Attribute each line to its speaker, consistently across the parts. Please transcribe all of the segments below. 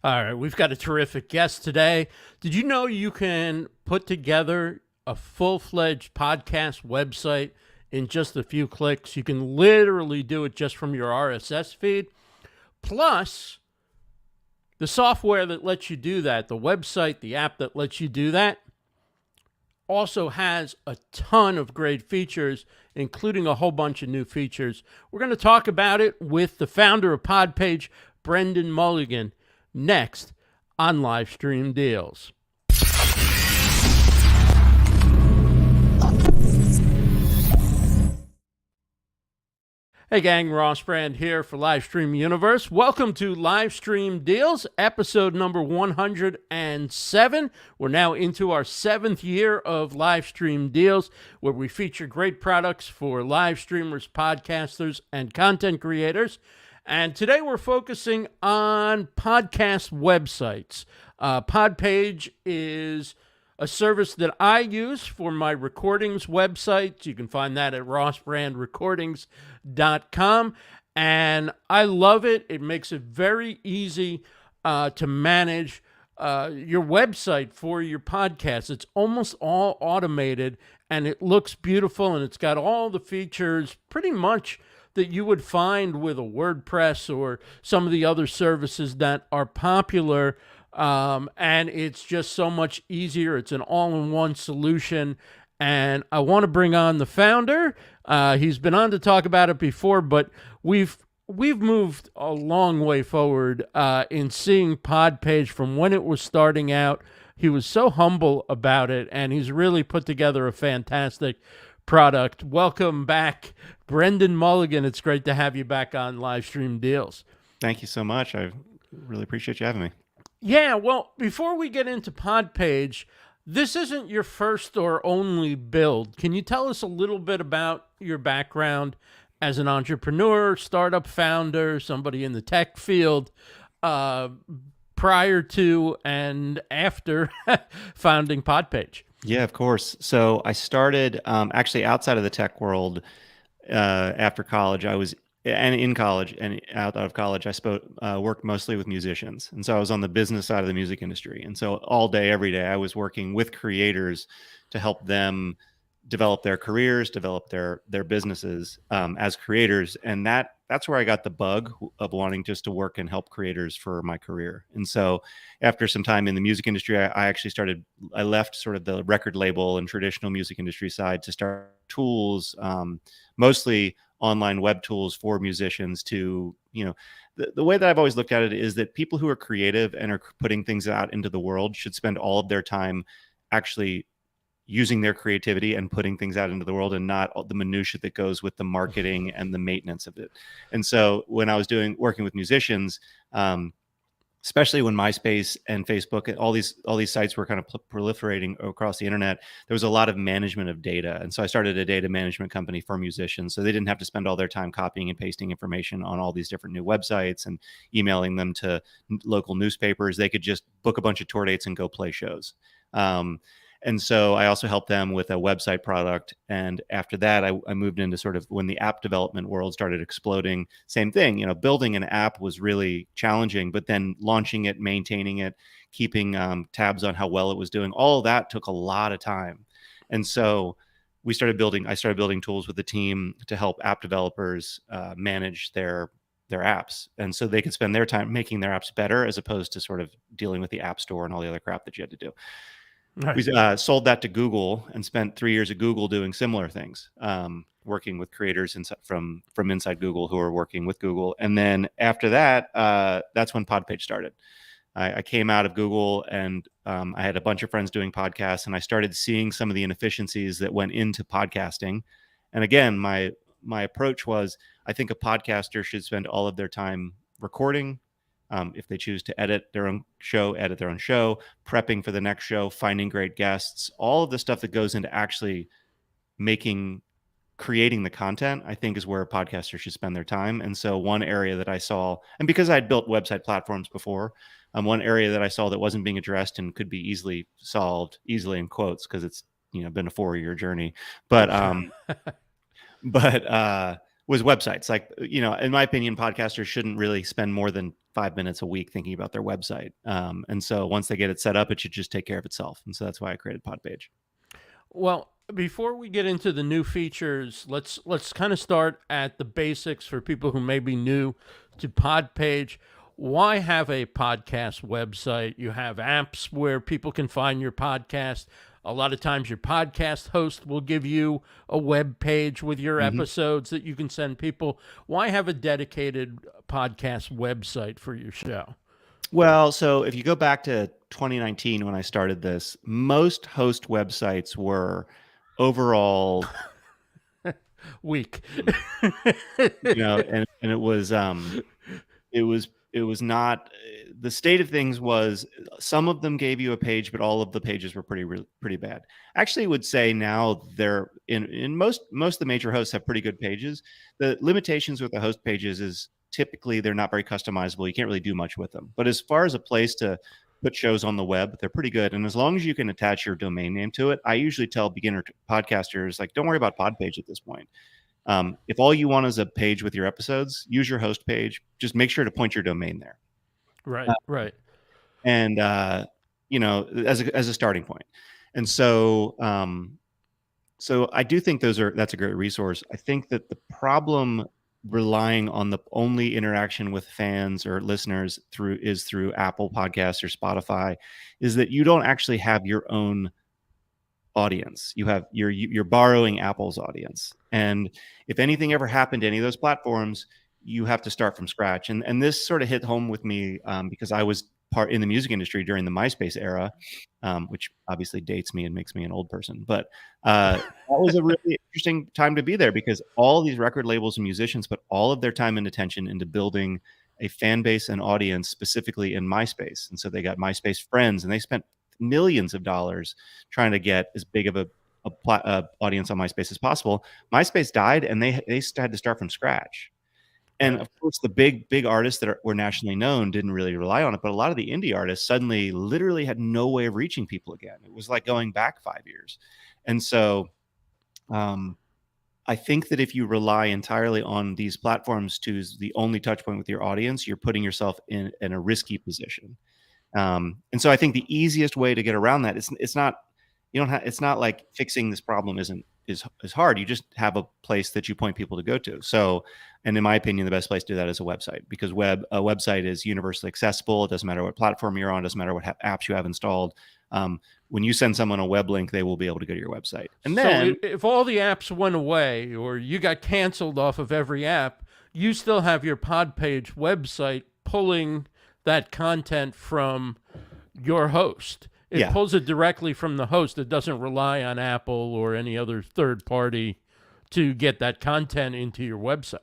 Speaker 1: All right, we've got a terrific guest today. Did you know you can put together a full-fledged podcast website in just a few clicks? You can literally do it just from your RSS feed. Plus, the software that lets you do that, the website, the app that lets you do that, also has a ton of great features, including a whole bunch of new features. We're going to talk about it with the founder of Podpage, Brenden Mulligan, next on Livestream Deals. Hey gang, Ross Brand here for Livestream Universe. Welcome to Livestream Deals, episode number 107. We're now into our 7th year of Livestream Deals, where we feature great products for live streamers, podcasters, and content creators. And today we're focusing on podcast websites. Podpage is a service that I use for my recordings websites. You can find that at rossbrandrecordings.com. And I love it. It makes it very easy to manage your website for your podcast. It's almost all automated, and it looks beautiful, and it's got all the features pretty much that you would find with a WordPress or some of the other services that are popular. And it's just so much easier. It's an all-in-one solution. And I want to bring on the founder. He's been on to talk about it before, but we've moved a long way forward in seeing Podpage from when it was starting out. He was so humble about it, and he's really put together a fantastic product. Welcome back, Brenden Mulligan. It's great to have you back on Livestream Deals.
Speaker 2: Thank you so much. I really appreciate you having me.
Speaker 1: Yeah, well, before we get into Podpage, this isn't your first or only build. Can you tell us a little bit about your background as an entrepreneur, startup founder, somebody in the tech field, prior to and after founding Podpage?
Speaker 2: Yeah, of course. So I started actually outside of the tech world after college. In college and out of college, I worked mostly with musicians. And so I was on the business side of the music industry. And so all day, every day, I was working with creators to help them develop their careers, develop their businesses as creators. And that's where I got the bug of wanting just to work and help creators for my career. And so after some time in the music industry, I left sort of the record label and traditional music industry side to start tools, mostly online web tools for musicians to, the way that I've always looked at it is that people who are creative and are putting things out into the world should spend all of their time actually using their creativity and putting things out into the world, and not the minutia that goes with the marketing and the maintenance of it. And so when I was working with musicians, especially when MySpace and Facebook and all these sites were kind of proliferating across the internet, there was a lot of management of data. And so I started a data management company for musicians, so they didn't have to spend all their time copying and pasting information on all these different new websites and emailing them to local newspapers. They could just book a bunch of tour dates and go play shows. And so I also helped them with a website product. And after that, I moved into sort of when the app development world started exploding. Same thing, building an app was really challenging, but then launching it, maintaining it, keeping tabs on how well it was doing, all of that took a lot of time. And so I started building tools with the team to help app developers manage their apps. And so they could spend their time making their apps better, as opposed to sort of dealing with the app store and all the other crap that you had to do. Right. We sold that to Google and spent 3 years at Google doing similar things, working with creators from inside Google who are working with Google. And then after that, that's when Podpage started. I came out of Google, and I had a bunch of friends doing podcasts, and I started seeing some of the inefficiencies that went into podcasting. And again, my approach was, I think a podcaster should spend all of their time recording. If they choose to edit their own show, prepping for the next show, finding great guests, all of the stuff that goes into actually creating the content, I think is where a podcaster should spend their time. And so one area that I saw, and because I'd built website platforms before, one area that I saw that wasn't being addressed and could be easily solved, easily in quotes, because it's been a 4-year journey, but was websites. Like, in my opinion, podcasters shouldn't really spend more than 5 minutes a week thinking about their website. And so once they get it set up, it should just take care of itself. And so that's why I created Podpage.
Speaker 1: Well, before we get into the new features, let's kind of start at the basics for people who may be new to Podpage. Why have a podcast website? You have apps where people can find your podcast. A lot of times your podcast host will give you a web page with your episodes that you can send people. Why have a dedicated podcast website for your show?
Speaker 2: Well, so if you go back to 2019 when I started this, most host websites were overall
Speaker 1: Weak.
Speaker 2: and it was not, the state of things was some of them gave you a page, but all of the pages were pretty bad. Actually, I would say now they're in most of the major hosts have pretty good pages. The limitations with the host pages is typically they're not very customizable. You can't really do much with them. But as far as a place to put shows on the web, they're pretty good. And as long as you can attach your domain name to it, I usually tell beginner podcasters, like, don't worry about Podpage at this point. If all you want is a page with your episodes, use your host page. Just make sure to point your domain there.
Speaker 1: Right, right.
Speaker 2: And, as a starting point. And so, so I do think that's a great resource. I think that the problem relying on the only interaction with fans or listeners through Apple Podcasts or Spotify is that you don't actually have your own audience. You're borrowing Apple's audience. And if anything ever happened to any of those platforms, you have to start from scratch. And this sort of hit home with me because I was part in the music industry during the MySpace era, which obviously dates me and makes me an old person. But that was a really interesting time to be there because all these record labels and musicians put all of their time and attention into building a fan base and audience specifically in MySpace. And so they got MySpace friends and they spent millions of dollars trying to get as big of a audience on MySpace as possible. MySpace died and they had to start from scratch. And of course, the big artists that were nationally known didn't really rely on it. But a lot of the indie artists suddenly literally had no way of reaching people again. It was like going back 5 years. And so I think that if you rely entirely on these platforms to the only touch point with your audience, you're putting yourself in a risky position. And so I think the easiest way to get around that it's not like fixing this problem is hard. You just have a place that you point people to go to. So, and in my opinion, the best place to do that is a website because a website is universally accessible. It doesn't matter what platform you're on. It doesn't matter what apps you have installed. When you send someone a web link, they will be able to go to your website. And then,
Speaker 1: if all the apps went away or you got canceled off of every app, you still have your Podpage website pulling that content from your host. It pulls it directly from the host. It doesn't rely on Apple or any other third party to get that content into your website.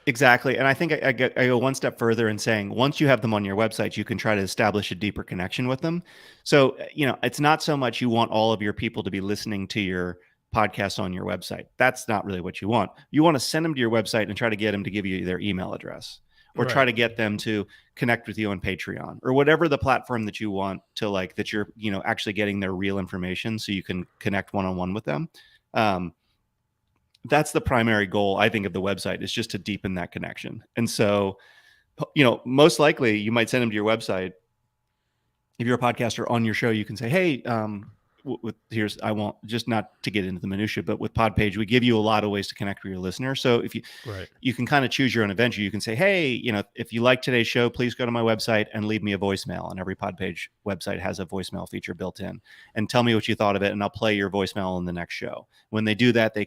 Speaker 2: Exactly. And I think I go one step further in saying once you have them on your website, you can try to establish a deeper connection with them. So, it's not so much you want all of your people to be listening to your podcast on your website. That's not really what you want. You want to send them to your website and try to get them to give you their email address. Or try to get them to connect with you on Patreon or whatever the platform that you want to like that you're, actually getting their real information so you can connect one-on-one with them. That's the primary goal, I think, of the website is just to deepen that connection. And so, most likely you might send them to your website. If you're a podcaster on your show, you can say, hey, I won't just not to get into the minutia, but with Podpage, we give you a lot of ways to connect with your listener. So if you can kind of choose your own adventure, you can say, hey, if you like today's show, please go to my website and leave me a voicemail. And every Podpage website has a voicemail feature built in and tell me what you thought of it. And I'll play your voicemail in the next show. When they do that, they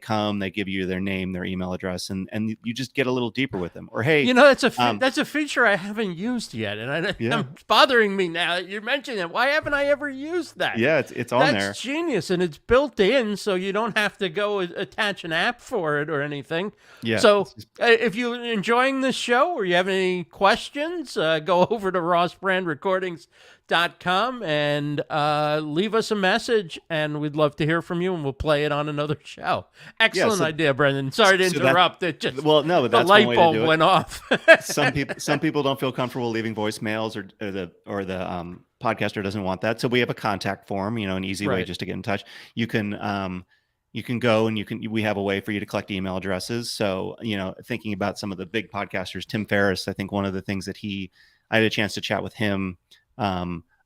Speaker 2: give you their name, their email address, and you just get a little deeper with them. Or, hey,
Speaker 1: that's a feature I haven't used yet. And it's bothering me now that you're mentioning it. Why haven't I ever used that?
Speaker 2: Yeah, it's on there.
Speaker 1: That's genius, and it's built in, so you don't have to go attach an app for it or anything. Yeah. So if you're enjoying this show or you have any questions, go over to rossbrandrecordings.com and leave us a message, and we'd love to hear from you, and we'll play it on another show. Excellent idea, Brenden. Sorry to interrupt. The light bulb went off.
Speaker 2: Some people don't feel comfortable leaving voicemails, or the podcaster doesn't want that. So we have a contact form, an easy way just to get in touch. You can You can go and we have a way for you to collect email addresses. So, thinking about some of the big podcasters, Tim Ferriss, I think one of the things that I had a chance to chat with him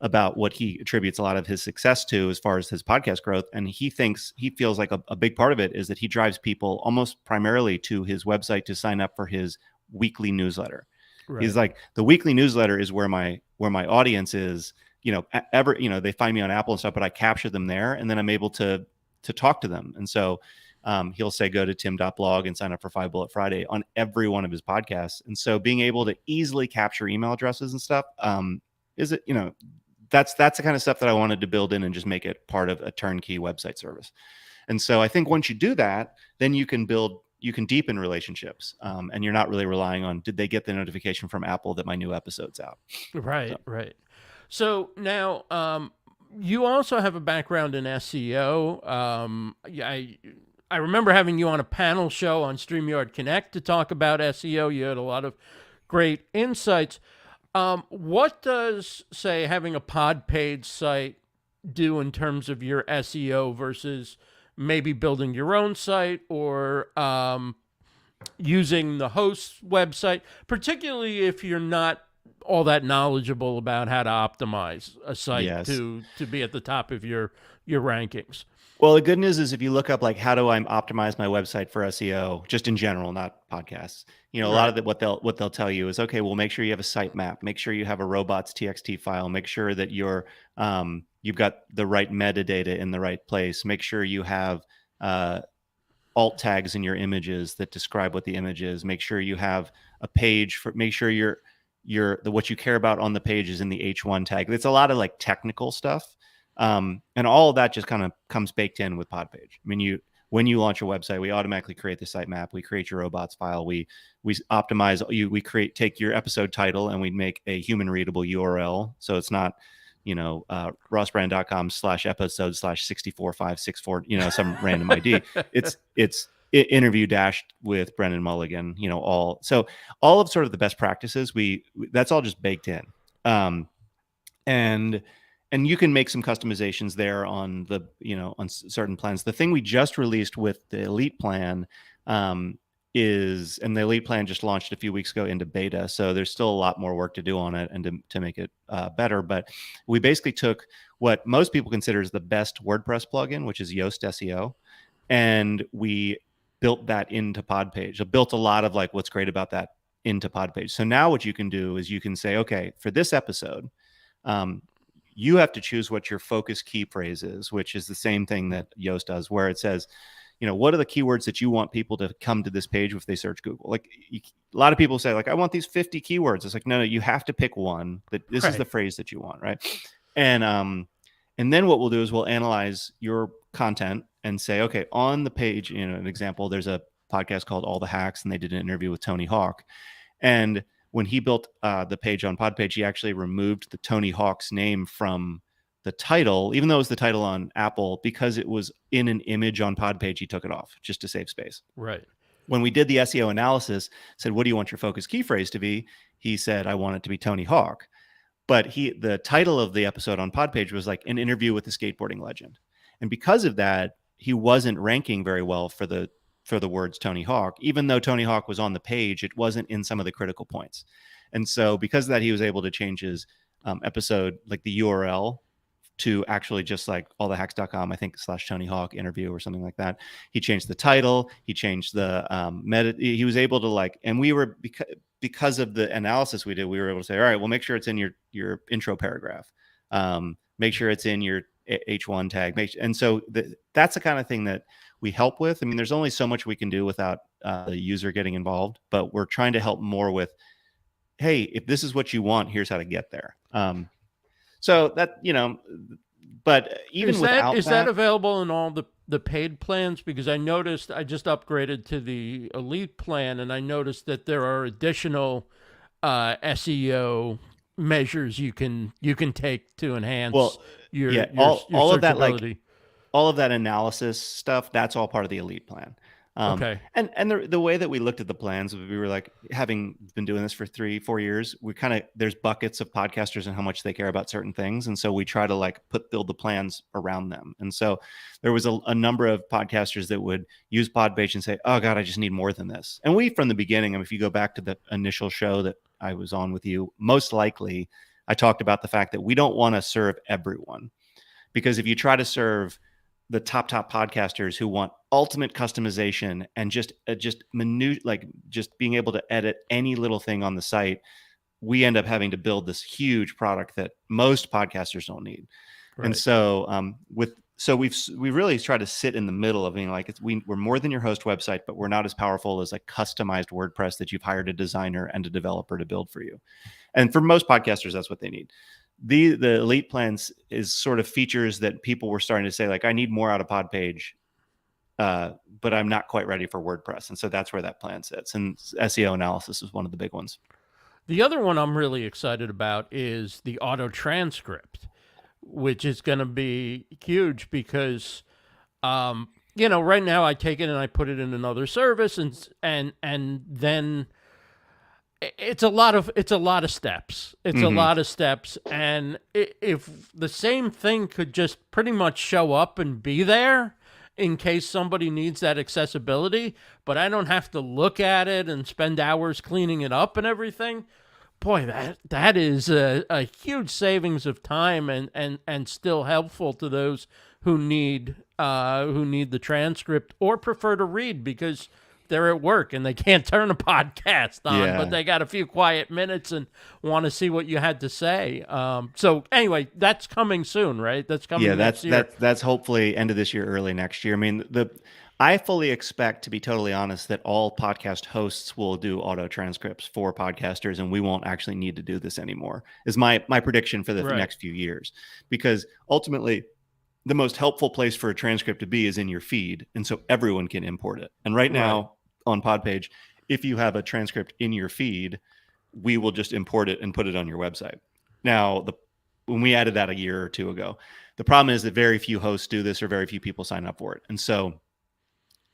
Speaker 2: about what he attributes a lot of his success to as far as his podcast growth. And he feels like a big part of it is that he drives people almost primarily to his website to sign up for his weekly newsletter.
Speaker 1: Right.
Speaker 2: He's like, the weekly newsletter is where my audience is, they find me on Apple and stuff, but I capture them there and then I'm able to talk to them. And so he'll say, go to tim.blog and sign up for 5 Bullet Friday on every one of his podcasts. And so being able to easily capture email addresses and stuff, that's the kind of stuff that I wanted to build in and just make it part of a turnkey website service. And so I think once you do that, then you can deepen relationships, and you're not really relying on, did they get the notification from Apple that my new episode's out?
Speaker 1: Right. So now, you also have a background in SEO. I remember having you on a panel show on StreamYard Connect to talk about SEO. You had a lot of great insights. What does, say, having a Podpage site do in terms of your SEO versus maybe building your own site or using the host's website, particularly if you're not all that knowledgeable about how to optimize a site to be at the top of your rankings?
Speaker 2: Well, the good news is if you look up like, how do I optimize my website for SEO, just in general, not podcasts, a lot of what they'll tell you is, okay, well, make sure you have a sitemap, make sure you have a robots.txt file, make sure that you've got the right metadata in the right place, make sure you have alt tags in your images that describe what the image is, make sure you have a page make sure what you care about on the page is in the H1 tag. It's a lot of like technical stuff. And all of that just kind of comes baked in with Podpage. I mean, when you launch a website, we automatically create the sitemap. We create your robots file. We optimize take your episode title and we make a human readable URL. So it's not, rossbrand.com/episode/64564, some random ID. It's interview dashed with Brenden Mulligan, all of sort of the best practices, that's all just baked in. And you can make some customizations there on the, on certain plans. The thing we just released with the Elite plan and the Elite plan just launched a few weeks ago into beta. So there's still a lot more work to do on it and to make it better. But we basically took what most people consider is the best WordPress plugin, which is Yoast SEO. And we built that into Podpage. I built a lot of like what's great about that into Podpage. So now what you can do is you can say, okay, for this episode, you have to choose what your focus key phrase is, which is the same thing that Yoast does, where it says, what are the keywords that you want people to come to this page if they search Google? Like a lot of people say, like, I want these 50 keywords. It's like, no, you have to pick one. That this is the phrase that you want, right? And then what we'll do is we'll analyze your content and say, okay, on the page, an example, there's a podcast called All the Hacks, and they did an interview with Tony Hawk. And when he built the page on Podpage, he actually removed the Tony Hawk's name from the title, even though it was the title on Apple, because it was in an image on Podpage. He took it off just to save space.
Speaker 1: Right.
Speaker 2: When we did the SEO analysis, said, what do you want your focus key phrase to be? He said, I want it to be Tony Hawk. But the title of the episode on Podpage was like an interview with a skateboarding legend. And because of that, he wasn't ranking very well for the words Tony Hawk. Even though Tony Hawk was on the page, it wasn't in some of the critical points. And so because of that, he was able to change his episode, like the URL, to actually just like allthehacks.com, I think, /Tony Hawk interview or something like that. He changed the title. He changed the he was able to like, and we were, because of the analysis we did, we were able to say, all right, well, make sure it's in your intro paragraph. Make sure it's in your H1 tag. And so that's the kind of thing that we help with. I mean, there's only so much we can do without the user getting involved, but we're trying to help more with, hey, if this is what you want, here's how to get there. So that, but even
Speaker 1: is that available in all the paid plans? Because I noticed, I just upgraded to the Elite plan, and I noticed that there are additional SEO measures you can take to enhance your
Speaker 2: all of that,
Speaker 1: searchability.
Speaker 2: all of that analysis stuff, that's all part of the Elite plan.
Speaker 1: Okay.
Speaker 2: And the way that we looked at the plans, we were like, having been doing this for 3-4 years, we kind of, there's buckets of podcasters and how much they care about certain things. And so we try to like build the plans around them. And so there was a number of podcasters that would use Podpage and say, oh God, I just need more than this. And we, from the beginning, if you go back to the initial show that I was on with you, most likely I talked about the fact that we don't want to serve everyone, because if you try to serve the top podcasters who want ultimate customization and just minute, like just being able to edit any little thing on the site, we end up having to build this huge product that most podcasters don't need. Right. And so we really try to sit in the middle of being like, we're more than your host website, but we're not as powerful as like customized WordPress that you've hired a designer and a developer to build for you. And for most podcasters, that's what they need. The elite plans is sort of features that people were starting to say, like, I need more out of Podpage, but I'm not quite ready for WordPress. And so that's where that plan sits. And SEO analysis is one of the big ones.
Speaker 1: The other one I'm really excited about is the auto transcript, which is going to be huge because, right now I take it and I put it in another service, and then it's a lot of steps. It's a lot of steps. And if the same thing could just pretty much show up and be there in case somebody needs that accessibility, but I don't have to look at it and spend hours cleaning it up and everything, boy, that is a huge savings of time and still helpful to those who need the transcript or prefer to read because they're at work and they can't turn a podcast on, but they got a few quiet minutes and want to see what you had to say. So anyway, that's coming soon, right? That's coming next year.
Speaker 2: That's hopefully end of this year, early next year. I mean, I fully expect, to be totally honest, that all podcast hosts will do auto transcripts for podcasters, and we won't actually need to do this anymore, is my prediction for the next few years. Because ultimately, the most helpful place for a transcript to be is in your feed, and so everyone can import it. And right now on Podpage, if you have a transcript in your feed, we will just import it and put it on your website. Now, when we added that a year or two ago, the problem is that very few hosts do this or very few people sign up for it. And so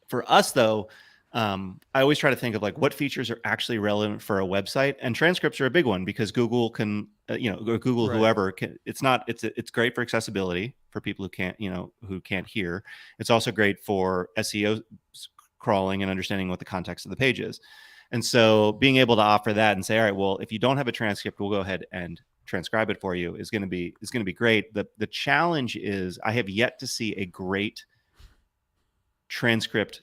Speaker 2: for us, though, I always try to think of like what features are actually relevant for a website, and transcripts are a big one because Google can, or Google, whoever can. It's great for accessibility for people who can't hear. It's also great for SEO crawling and understanding what the context of the page is. And so being able to offer that and say, all right, well, if you don't have a transcript, we'll go ahead and transcribe it for you is going to be great. The challenge is I have yet to see a great transcript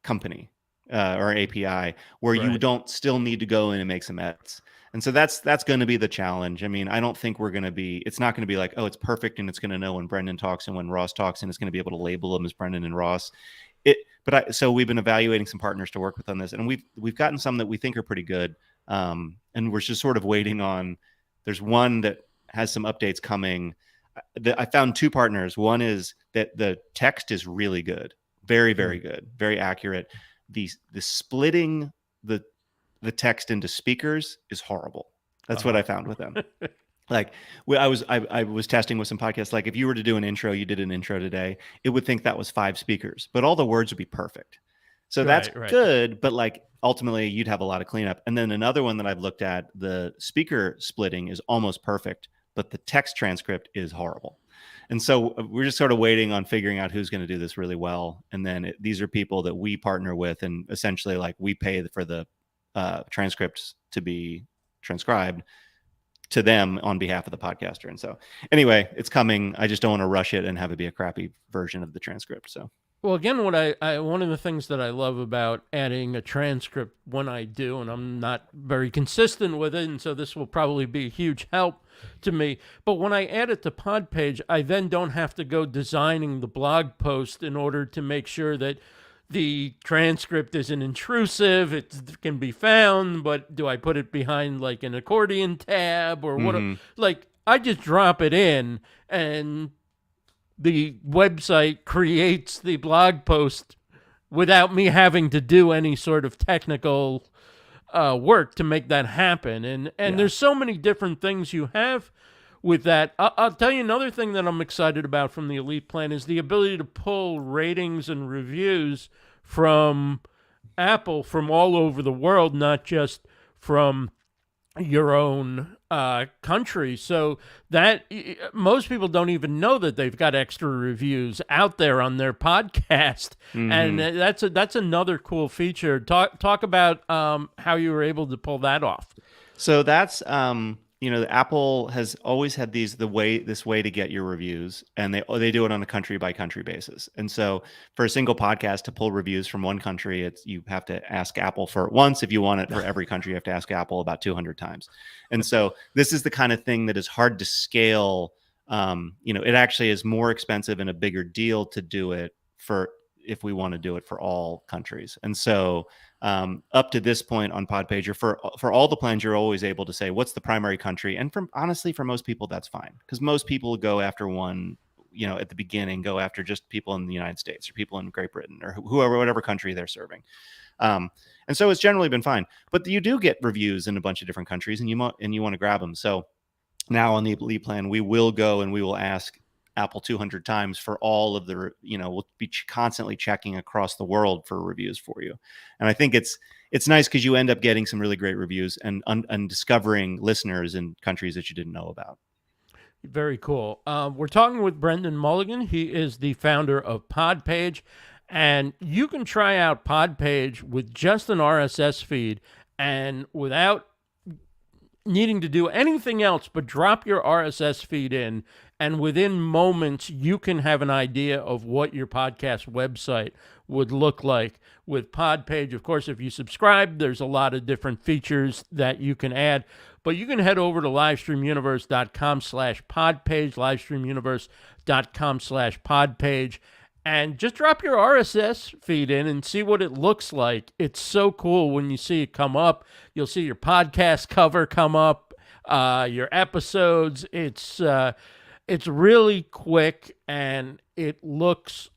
Speaker 2: company or API where you don't still need to go in and make some edits. And so that's going to be the challenge. I mean, I don't think it's not going to be like, oh, it's perfect and it's going to know when Brenden talks and when Ross talks, and it's going to be able to label them as Brenden and Ross. So we've been evaluating some partners to work with on this, and we've gotten some that we think are pretty good. And we're just sort of waiting on, there's one that has some updates coming. I found two partners. One is that the text is really good. Very, very good. Very accurate. The splitting the text into speakers is horrible. That's what I found with them. Like I was testing with some podcasts. Like if you were to do an intro, you did an intro today, it would think that was 5 speakers, but all the words would be perfect. So that's good, but like ultimately you'd have a lot of cleanup. And then another one that I've looked at, the speaker splitting is almost perfect, but the text transcript is horrible. And so we're just sort of waiting on figuring out who's going to do this really well. And then these are people that we partner with, and essentially like we pay for the transcripts to be transcribed to them on behalf of the podcaster. And so anyway, it's coming. I just don't want to rush it and have it be a crappy version of the transcript. So,
Speaker 1: well, again, what one of the things that I love about adding a transcript when I do, and I'm not very consistent with it, and so this will probably be a huge help to me. But when I add it to Podpage, I then don't have to go designing the blog post in order to make sure that the transcript isn't intrusive. It can be found, but do I put it behind like an accordion tab or what? Like I just drop it in and the website creates the blog post without me having to do any sort of technical work to make that happen. And there's so many different things you have with that. I'll tell you another thing that I'm excited about from the Elite plan is the ability to pull ratings and reviews from Apple from all over the world, not just from your own country. So that most people don't even know that they've got extra reviews out there on their podcast, and that's another cool feature. Talk about how you were able to pull that off.
Speaker 2: So that's Apple has always had this way to get your reviews, and they do it on a country by country basis. And so for a single podcast to pull reviews from one country, you have to ask Apple for it once. If you want it for every country, you have to ask Apple about 200 times. And so this is the kind of thing that is hard to scale. It actually is more expensive and a bigger deal to do it if we want to do it for all countries. And so up to this point on Podpage, or for all the plans, you're always able to say what's the primary country. And honestly, for most people, that's fine, because most people go after one, at the beginning, go after just people in the United States or people in Great Britain or whatever country they're serving. And so it's generally been fine. But you do get reviews in a bunch of different countries, and you want to grab them. So now on the Elite plan, we will go and we will ask Apple 200 times for all of the, we'll be constantly checking across the world for reviews for you. And I think it's nice because you end up getting some really great reviews and discovering listeners in countries that you didn't know about.
Speaker 1: Very cool. We're talking with Brenden Mulligan. He is the founder of Podpage, and you can try out Podpage with just an RSS feed and without needing to do anything else but drop your RSS feed in, and within moments you can have an idea of what your podcast website would look like with Podpage. Of course, if you subscribe, there's a lot of different features that you can add, but you can head over to livestreamuniverse.com/podpage, livestreamuniverse.com/podpage, and just drop your RSS feed in and see what it looks like. It's so cool when you see it come up. You'll see your podcast cover come up, your episodes. It's really quick, and it looks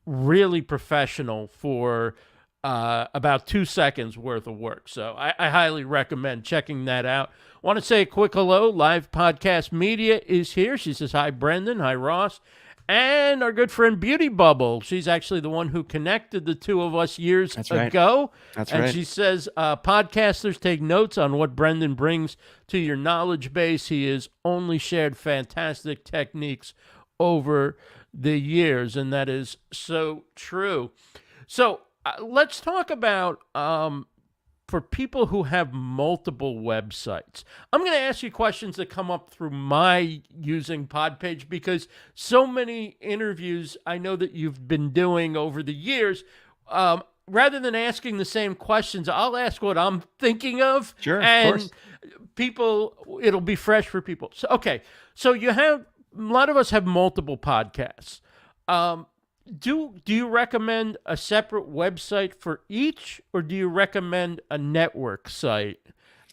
Speaker 1: really professional for about 2 seconds worth of work. So I highly recommend checking that out. Want to say a quick hello. Live Podcast Media is here. She says, hi, Brenden. Hi, Ross. And our good friend Beauty Bubble. She's actually the one who connected the two of us years ago.
Speaker 2: That's
Speaker 1: and
Speaker 2: right.
Speaker 1: She says, podcasters take notes on what Brenden brings to your knowledge base. He has only shared fantastic techniques over the years, and that is so true. So let's talk about for people who have multiple websites. I'm going to ask you questions that come up through my using Podpage, because so many interviews I know that you've been doing over the years, rather than asking the same questions, I'll ask what I'm thinking of.
Speaker 2: Sure,
Speaker 1: and
Speaker 2: of course.
Speaker 1: It'll be fresh for people. So, okay. So a lot of us have multiple podcasts. Do you recommend a separate website for each, or do you recommend a network site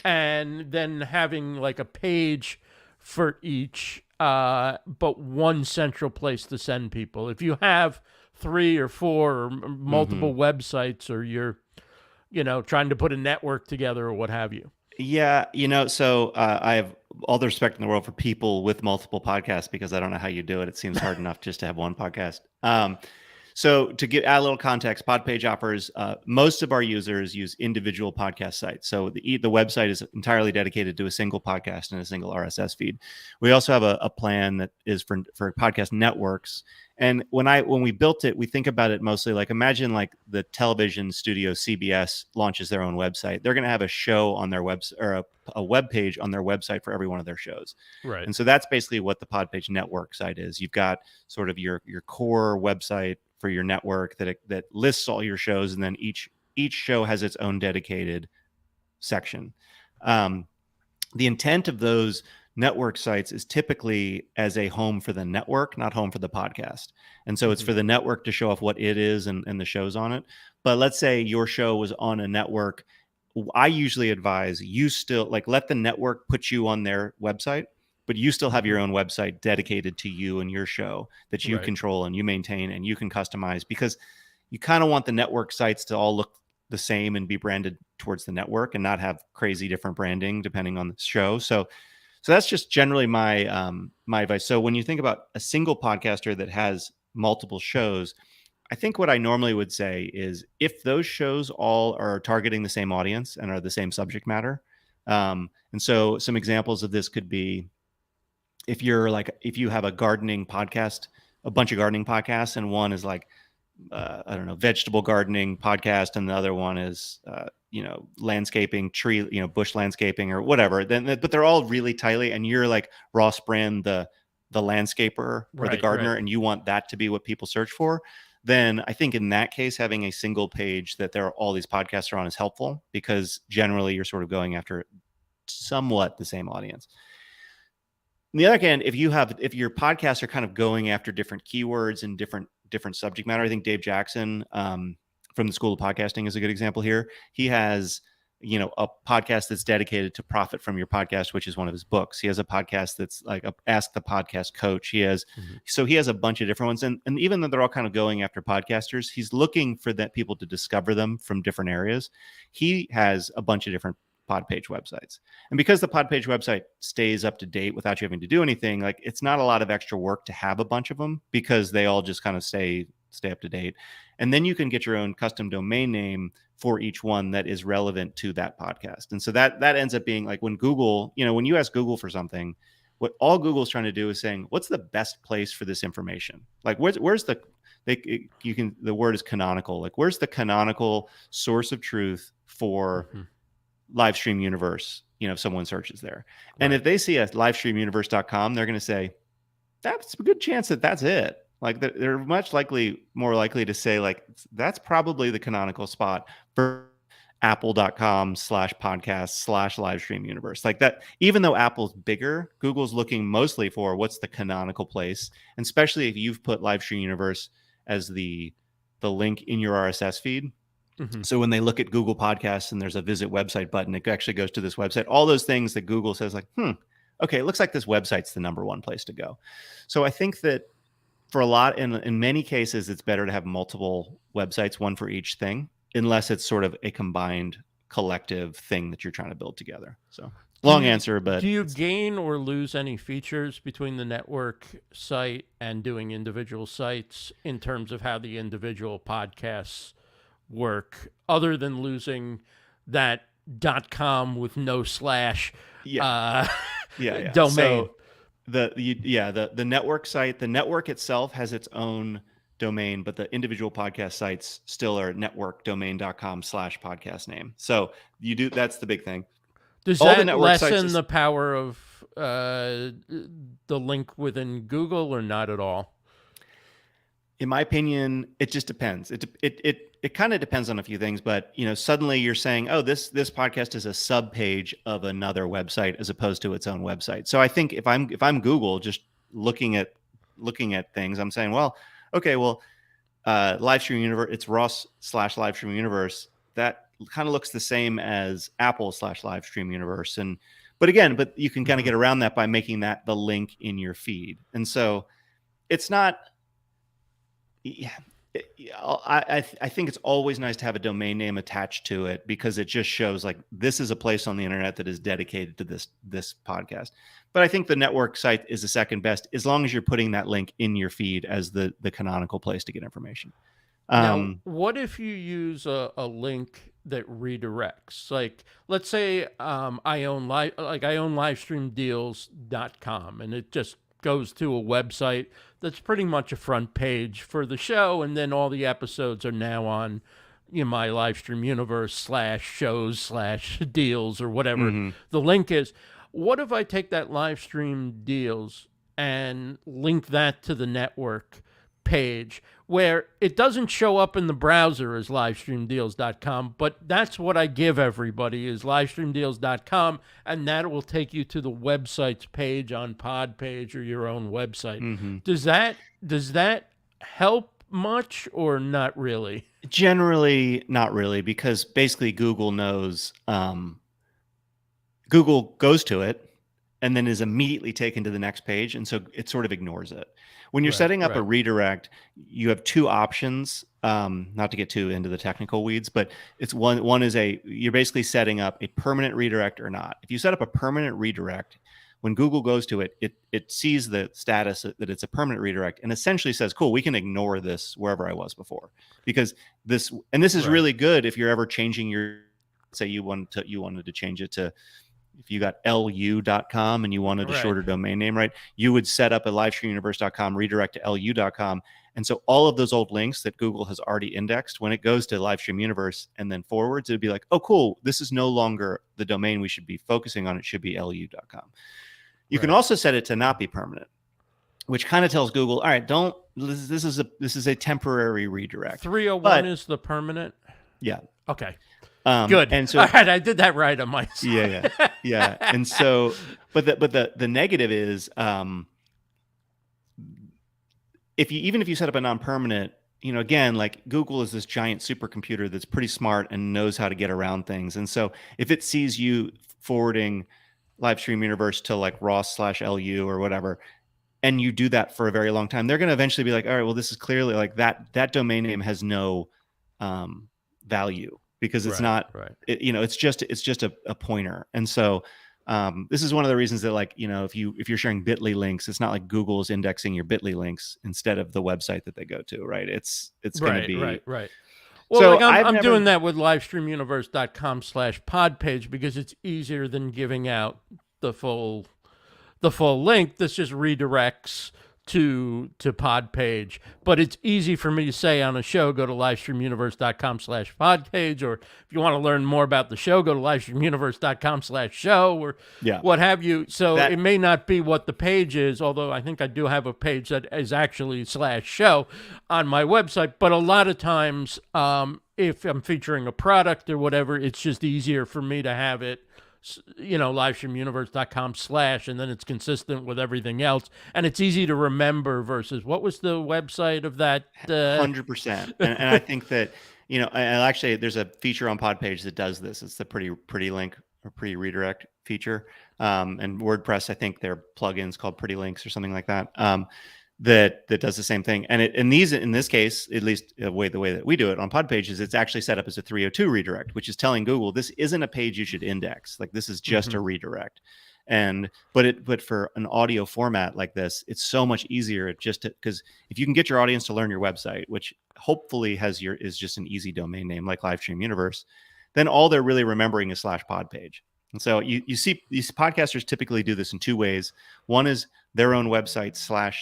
Speaker 1: and then having like a page for each, but one central place to send people? If you have 3 or 4 or multiple websites, or you're, trying to put a network together or what have you.
Speaker 2: Yeah, so I have all the respect in the world for people with multiple podcasts, because I don't know how you do it. It seems hard enough just to have one podcast. So to add a little context, Podpage offers most of our users use individual podcast sites. So the website is entirely dedicated to a single podcast and a single RSS feed. We also have a plan that is for podcast networks. And when we built it, we think about it mostly like, imagine like the television studio CBS launches their own website. They're going to have a show on their website, or a web page on their website for every one of their shows. Right. And so that's basically what the Podpage network site is. You've got sort of your core website for your network that lists all your shows, and then each show has its own dedicated section. The intent of those network sites is typically as a home for the network, not home for the podcast. And so it's for the network to show off what it is and the shows on it. But let's say your show was on a network. I usually advise you still let the network put you on their website, but you still have your own website dedicated to you and your show that you control and you maintain and you can customize, because you kind of want the network sites to all look the same and be branded towards the network and not have crazy different branding depending on the show. So that's just generally my my advice. So when you think about a single podcaster that has multiple shows, I think what I normally would say is if those shows all are targeting the same audience and are the same subject matter, and so some examples of this could be if you have a gardening podcast, a bunch of gardening podcasts, and one is like I don't know, vegetable gardening podcast, and the other one is landscaping, tree, bush landscaping or whatever. But they're all really tightly, and you're like Ross Brand, the landscaper or the gardener, and you want that to be what people search for. Then I think in that case, having a single page that there are all these podcasts are on is helpful, because generally you're sort of going after somewhat the same audience. On the other hand, if your podcasts are kind of going after different keywords and different subject matter, I think Dave Jackson from the School of Podcasting is a good example here. He has a podcast that's dedicated to profit from your podcast, which is one of his books. He has a podcast that's like Ask the Podcast Coach. He has so he has a bunch of different ones, and even though they're all kind of going after podcasters, he's looking for that people to discover them from different areas. He has a bunch of different Podpage websites, and because the Podpage website stays up to date without you having to do anything, like it's not a lot of extra work to have a bunch of them, because they all just kind of stay up to date. And then you can get your own custom domain name for each one that is relevant to that podcast. And so that ends up being like when Google, when you ask Google for something, what all Google's trying to do is saying, what's the best place for this information? Like where's the word is canonical. Like where's the canonical source of truth for Livestream Universe, if someone searches there. Right. And if they see a livestreamuniverse.com, they're going to say, that's a good chance that's it. Like they're more likely to say, like, that's probably the canonical spot for apple.com/podcast/livestream universe. Like that, even though Apple's bigger, Google's looking mostly for what's the canonical place. And especially if you've put Livestream Universe as the link in your RSS feed. So when they look at Google Podcasts and there's a visit website button, it actually goes to this website. All those things that Google says like, okay, it looks like this website's the number one place to go. So I think that for a lot, in many cases, it's better to have multiple websites, one for each thing, unless it's sort of a combined collective thing that you're trying to build together. So long answer, but
Speaker 1: do you gain or lose any features between the network site and doing individual sites in terms of how the individual podcasts work, other than losing that .com with no slash domain?
Speaker 2: So the network site, the network itself has its own domain, but the individual podcast sites still are networkdomain.com/podcast name. So that's the big thing.
Speaker 1: Does that lessen the power of the link within Google, or not at all?
Speaker 2: In my opinion, it just depends. It kind of depends on a few things, but suddenly you're saying, oh, this podcast is a sub page of another website as opposed to its own website. So I think if I'm Google just looking at things, I'm saying, well, okay, Livestream Universe, it's Ross/Livestream Universe. That kind of looks the same as Apple/Livestream Universe, but you can kind of get around that by making that the link in your feed, and so it's not. Yeah, I think it's always nice to have a domain name attached to it, because it just shows like this is a place on the internet that is dedicated to this podcast. But I think the network site is the second best, as long as you're putting that link in your feed as the canonical place to get information.
Speaker 1: Now, what if you use a link that redirects? Like, let's say I own livestreamdeals.com, and it just goes to a website that's pretty much a front page for the show, and then all the episodes are now on my Livestream Universe /shows/deals or whatever the link is. What if I take that Livestream Deals and link that to the network page, where it doesn't show up in the browser as livestreamdeals.com, but that's what I give everybody is livestreamdeals.com, and that will take you to the website's page on Podpage or your own website. Does that help much, or not really?
Speaker 2: Generally, not really, because basically Google knows, Google goes to it and then is immediately taken to the next page, and so it sort of ignores it. When you're setting up a redirect, you have two options, not to get too into the technical weeds, but it's one is you're basically setting up a permanent redirect or not. If you set up a permanent redirect, when Google goes to it, it sees the status that it's a permanent redirect and essentially says, cool, we can ignore this wherever I was before, because this is really good if you're ever changing your, say you wanted to change it to, if you got lu.com and you wanted a shorter domain name, right? You would set up a livestreamuniverse.com redirect to lu.com. And so all of those old links that Google has already indexed, when it goes to Livestream Universe and then forwards, it'd be like, oh, cool, this is no longer the domain we should be focusing on. It should be lu.com. You can also set it to not be permanent, which kind of tells Google, all right, this is a temporary redirect.
Speaker 1: 301 is the permanent?
Speaker 2: Yeah.
Speaker 1: Okay.
Speaker 2: Good. And so,
Speaker 1: all right, I did that right on my side.
Speaker 2: Yeah. And so, but the negative is, even if you set up a non-permanent, again, like Google is this giant supercomputer that's pretty smart and knows how to get around things. And so if it sees you forwarding Livestream Universe to like Ross/LU or whatever, and you do that for a very long time, they're going to eventually be like, all right, well, this is clearly like that domain name has no value, because it's not, it's just a pointer. And so this is one of the reasons that, like, if you're sharing Bitly links, it's not like Google is indexing your Bitly links instead of the website that they go to, right? It's going to be
Speaker 1: right. Well, so like I'm doing that with livestreamuniverse.com/podpage because it's easier than giving out the full link. This just redirects to Podpage, but it's easy for me to say on a show, go to livestreamuniverse.com/podpage, or if you want to learn more about the show, go to livestreamuniverse.com/show, or what have you. So it may not be what the page is, although I think I do have a page that is actually /show on my website. But a lot of times, if I'm featuring a product or whatever, it's just easier for me to have it, livestreamuniverse.com/ and then it's consistent with everything else, and it's easy to remember versus what was the website of that
Speaker 2: 100%. And I think that and actually there's a feature on Podpage that does this. It's the pretty link or pretty redirect feature, and WordPress, I think their plugins called Pretty Links or something like that, that does the same thing. And in this case, at least the way that we do it on Podpage, is it's actually set up as a 302 redirect, which is telling Google this isn't a page you should index. Like, this is just a redirect. But for an audio format like this, it's so much easier because if you can get your audience to learn your website, which hopefully is just an easy domain name like Livestream Universe, then all they're really remembering is /podpage. And so you see these podcasters typically do this in two ways. One is their own website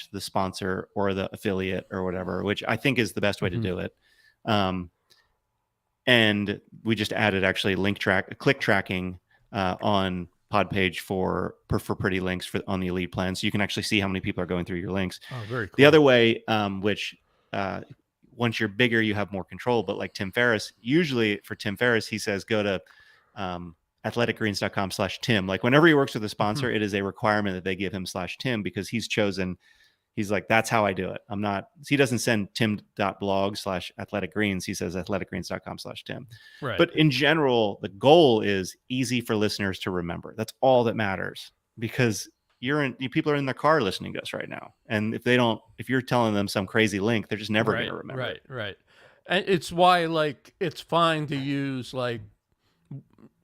Speaker 2: / the sponsor or the affiliate or whatever, which I think is the best way to do it. And we just added actually click tracking on Podpage for Pretty Links on the Elite plan, so you can actually see how many people are going through your links.
Speaker 1: Oh, very cool.
Speaker 2: The other way, which once you're bigger, you have more control. But like Tim Ferriss, usually for Tim Ferriss, he says go to athleticgreens.com/Tim. Like, whenever he works with a sponsor, it is a requirement that they give him /Tim, because he's like, that's how I do it. He doesn't send tim.blog/athleticgreens. He says athleticgreens.com/Tim.
Speaker 1: Right.
Speaker 2: But in general, the goal is easy for listeners to remember. That's all that matters, because people are in their car listening to us right now. And if you're telling them some crazy link, they're just never going to remember.
Speaker 1: Right. And it's why, like, it's fine to use like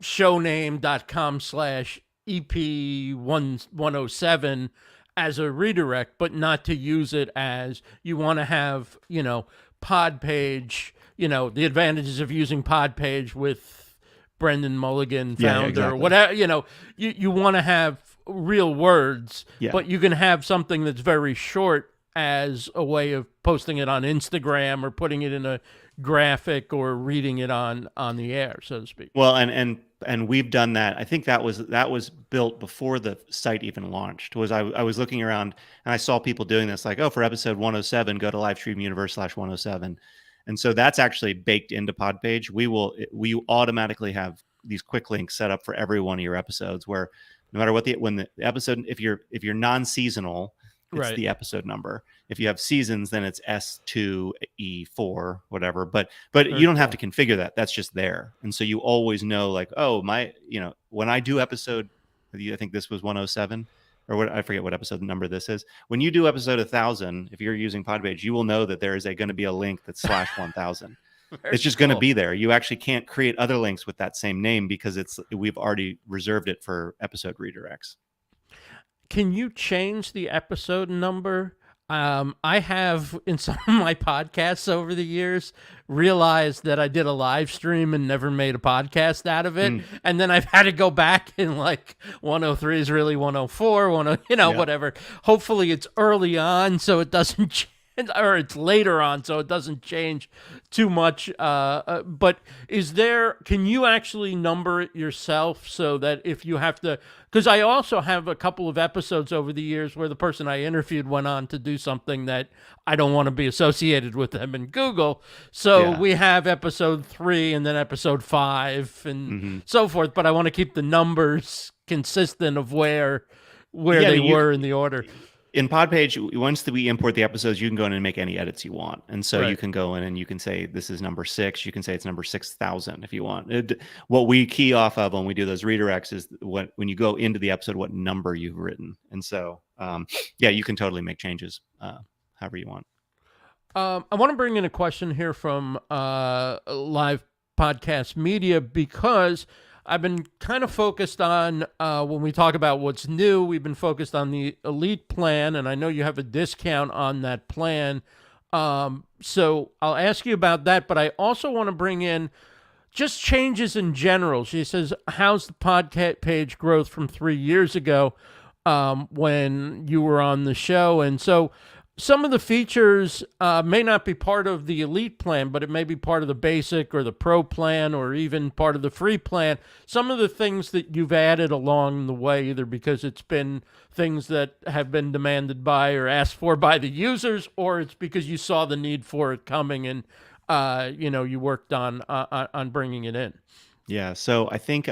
Speaker 1: showname.com/EP107 as a redirect, but not to use it as you want to have, Podpage, the advantages of using Podpage with Brenden Mulligan, founder, or whatever, you want to have real words, but you can have something that's very short as a way of posting it on Instagram or putting it in a graphic or reading it on the air, so to speak.
Speaker 2: Well, and we've done that. I think that was built before the site even launched. I was looking around and I saw people doing this, like, for episode 107, go to Livestream Universe /107. And so that's actually baked into Podpage. We automatically have these quick links set up for every one of your episodes, where no matter when the episode, if you're non-seasonal, it's the episode number. If you have seasons, then it's S2E4, whatever. But you don't have to configure that. That's just there. And so you always know, like, when I do episode, I think this was 107, or what, I forget what episode number this is. When you do episode 1000, if you're using Podpage, you will know that there is going to be a link that's /1000. It's just going to be there. You actually can't create other links with that same name because we've already reserved it for episode redirects.
Speaker 1: Can you change the episode number? I have in some of my podcasts over the years realized that I did a live stream and never made a podcast out of it.
Speaker 2: Mm,
Speaker 1: And then I've had to go back and like 103 is really 104, 10,
Speaker 2: yeah.
Speaker 1: whatever. Hopefully it's early on so it doesn't change, or it's later on so it doesn't change too much. But can you actually number it yourself so that if you have to, because I also have a couple of episodes over the years where the person I interviewed went on to do something that I don't want to be associated with them in Google. So
Speaker 2: Yeah.
Speaker 1: we have episode 3 and then episode 5 and
Speaker 2: Hmm.
Speaker 1: so forth. But I want to keep the numbers consistent of where
Speaker 2: Yeah, I
Speaker 1: they
Speaker 2: mean,
Speaker 1: were in the order.
Speaker 2: in Podpage, once we import the episodes, you can go in and make any edits you want. And so you
Speaker 1: Right.
Speaker 2: can go in and you can say, this is number 6. You can say it's number 6,000 if you want. What we key off of when we do those redirects is when you go into the episode, what number you've written. And so, yeah, you can totally make changes however you want.
Speaker 1: I want to bring in a question here from Live Podcast Media because I've been kind of focused on when we talk about what's new, we've been focused on the Elite plan, and I know you have a discount on that plan. So I'll ask you about that, but I also want to bring in just changes in general. She says, how's the podcast page growth from 3 years ago when you were on the show? And so some of the features may not be part of the Elite plan, but it may be part of the basic or the pro plan or even part of the free plan. Some of the things that you've added along the way, either because it's been things that have been demanded by or asked for by the users, or it's because you saw the need for it coming and you worked on bringing it in.
Speaker 2: Yeah. So I think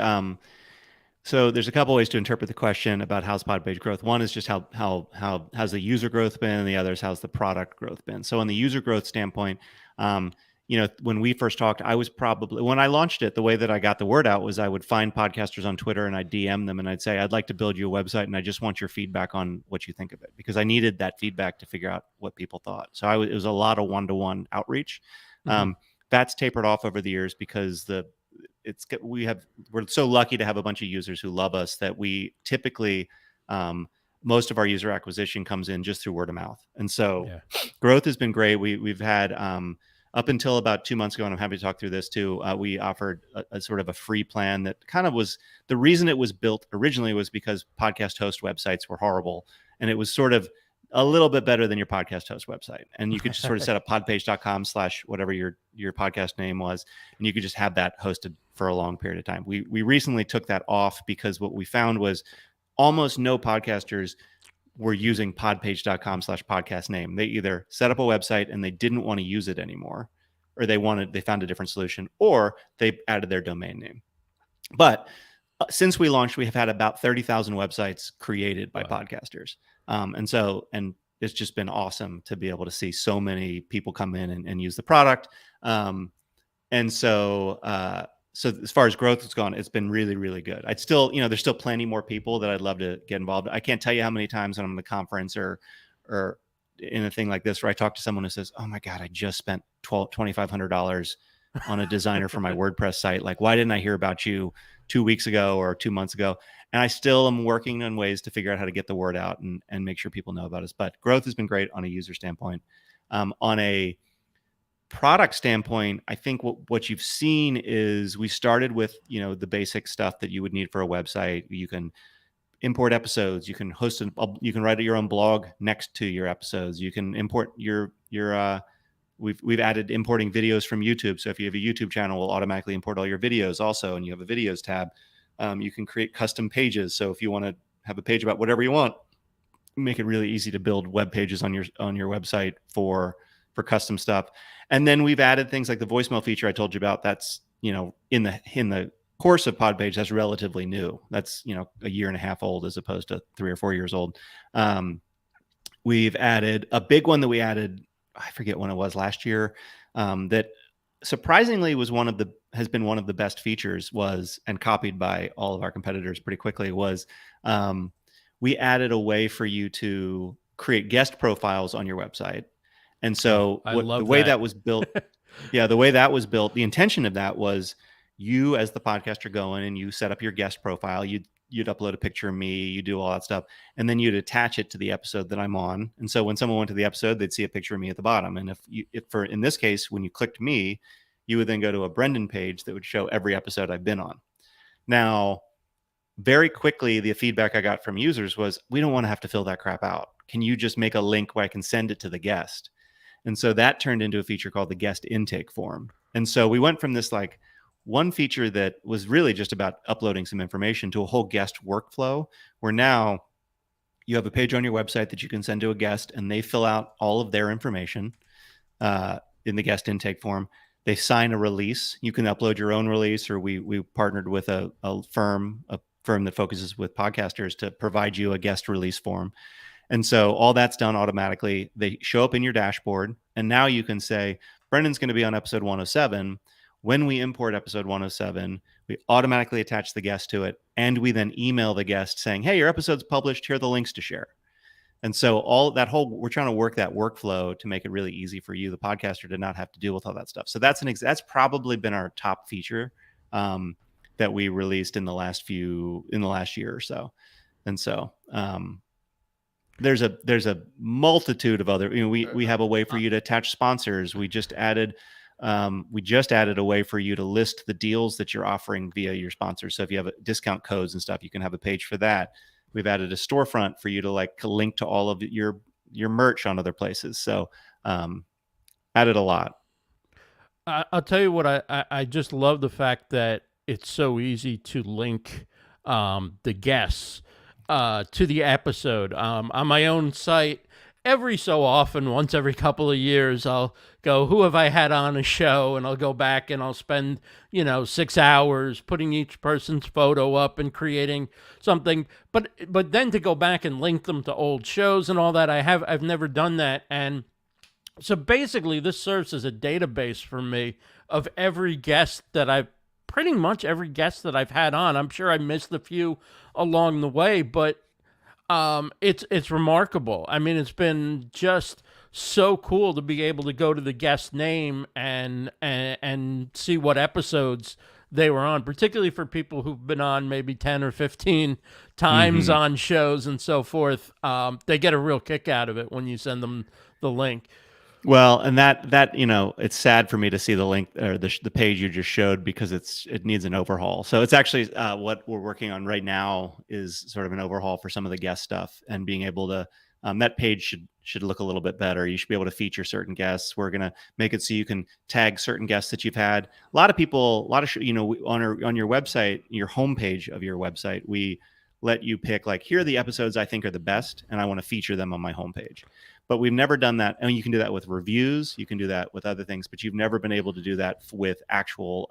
Speaker 2: so there's a couple ways to interpret the question about how's Podpage growth. One is just how's the user growth been, and the other is how's the product growth been. So on the user growth standpoint, when we first talked, when I launched it, the way that I got the word out was I would find podcasters on Twitter and I'd DM them and I'd say, I'd like to build you a website and I just want your feedback on what you think of it, because I needed that feedback to figure out what people thought. So it was a lot of one-to-one outreach.
Speaker 1: Mm-hmm.
Speaker 2: That's tapered off over the years because we're so lucky to have a bunch of users who love us that we typically most of our user acquisition comes in just through word of mouth. And so growth has been great. We've had up until about 2 months ago, and I'm happy to talk through this too, we offered a sort of a free plan that kind of was, the reason it was built originally was because podcast host websites were horrible, and it was sort of a little bit better than your podcast host website. And you could just sort of set up podpage.com/whatever your podcast name was, and you could just have that hosted for a long period of time. We recently took that off because what we found was almost no podcasters were using podpage.com/podcast name. They either set up a website and they didn't want to use it anymore, or they found a different solution, or they added their domain name. But since we launched, we have had about 30,000 websites created by podcasters. And it's just been awesome to be able to see so many people come in and use the product. So as far as growth has gone, it's been really, really good. I'd still, there's still plenty more people that I'd love to get involved. I can't tell you how many times when I'm in a conference or in a thing like this where I talk to someone who says, "Oh my God, I just spent $2,500 on a designer for my WordPress site. Like, why didn't I hear about you 2 weeks ago or 2 months ago?" And I still am working on ways to figure out how to get the word out and make sure people know about us. But growth has been great on a user standpoint. On a product standpoint, I think what you've seen is we started with, the basic stuff that you would need for a website. You can import episodes. You can you can write your own blog next to your episodes. You can import we've added importing videos from YouTube. So if you have a YouTube channel, we'll automatically import all your videos also, and you have a videos tab. You can create custom pages. So if you want to have a page about whatever you want, make it really easy to build web pages on your website for custom stuff. And then we've added things like the voicemail feature I told you about. That's, in the course of Podpage, that's relatively new. That's, a year and a half old as opposed to 3 or 4 years old. We've added a big one that we added, I forget when it was, last year, that surprisingly has been one of the best features, and copied by all of our competitors pretty quickly, was we added a way for you to create guest profiles on your website. And so the way that was built, the intention of that was you as the podcaster go in and you set up your guest profile. You you'd upload a picture of me, you do all that stuff, and then you'd attach it to the episode that I'm on. And so when someone went to the episode, they'd see a picture of me at the bottom. And in this case, when you clicked me, you would then go to a Brenden page that would show every episode I've been on. Now, very quickly, the feedback I got from users was, we don't want to have to fill that crap out. Can you just make a link where I can send it to the guest? And so that turned into a feature called the guest intake form. And so we went from this like one feature that was really just about uploading some information to a whole guest workflow, where now you have a page on your website that you can send to a guest, and they fill out all of their information in the guest intake form. They sign a release. You can upload your own release, or we partnered with a firm that focuses with podcasters to provide you a guest release form. And so all that's done automatically. They show up in your dashboard, and now you can say, Brendan's going to be on episode 107. When we import episode 107, we automatically attach the guest to it, and we then email the guest saying, hey, your episode's published. Here are the links to share. And so we're trying to work that workflow to make it really easy for you, the podcaster, to not have to deal with all that stuff. So that's probably been our top feature that we released in the last year or so. And so there's a multitude of other, we have a way for you to attach sponsors. We just added a way for you to list the deals that you're offering via your sponsors. So if you have discount codes and stuff, you can have a page for that. We've added a storefront for you to link to all of your merch on other places. So added a lot.
Speaker 1: I'll tell you what, I just love the fact that it's so easy to link the guests to the episode. On my own site, every so often, once every couple of years, I'll go, who have I had on a show? And I'll go back and I'll spend, 6 hours putting each person's photo up and creating something. But then to go back and link them to old shows and all that, I've never done that. And so basically this serves as a database for me of pretty much every guest that I've had on. I'm sure I missed a few along the way, but it's remarkable. I mean, it's been just so cool to be able to go to the guest name and see what episodes they were on, particularly for people who've been on maybe 10 or 15 times on shows and so forth. They get a real kick out of it when you send them the link.
Speaker 2: Well, and that it's sad for me to see the link or the page you just showed, because it needs an overhaul. So it's actually what we're working on right now is sort of an overhaul for some of the guest stuff, and being able to that page should look a little bit better. You should be able to feature certain guests. We're gonna make it so you can tag certain guests that you've had. A lot of people, on your website, your homepage of your website, we let you pick here are the episodes I think are the best, and I want to feature them on my homepage. But we've never done that. And you can do that with reviews. You can do that with other things, but you've never been able to do that with actual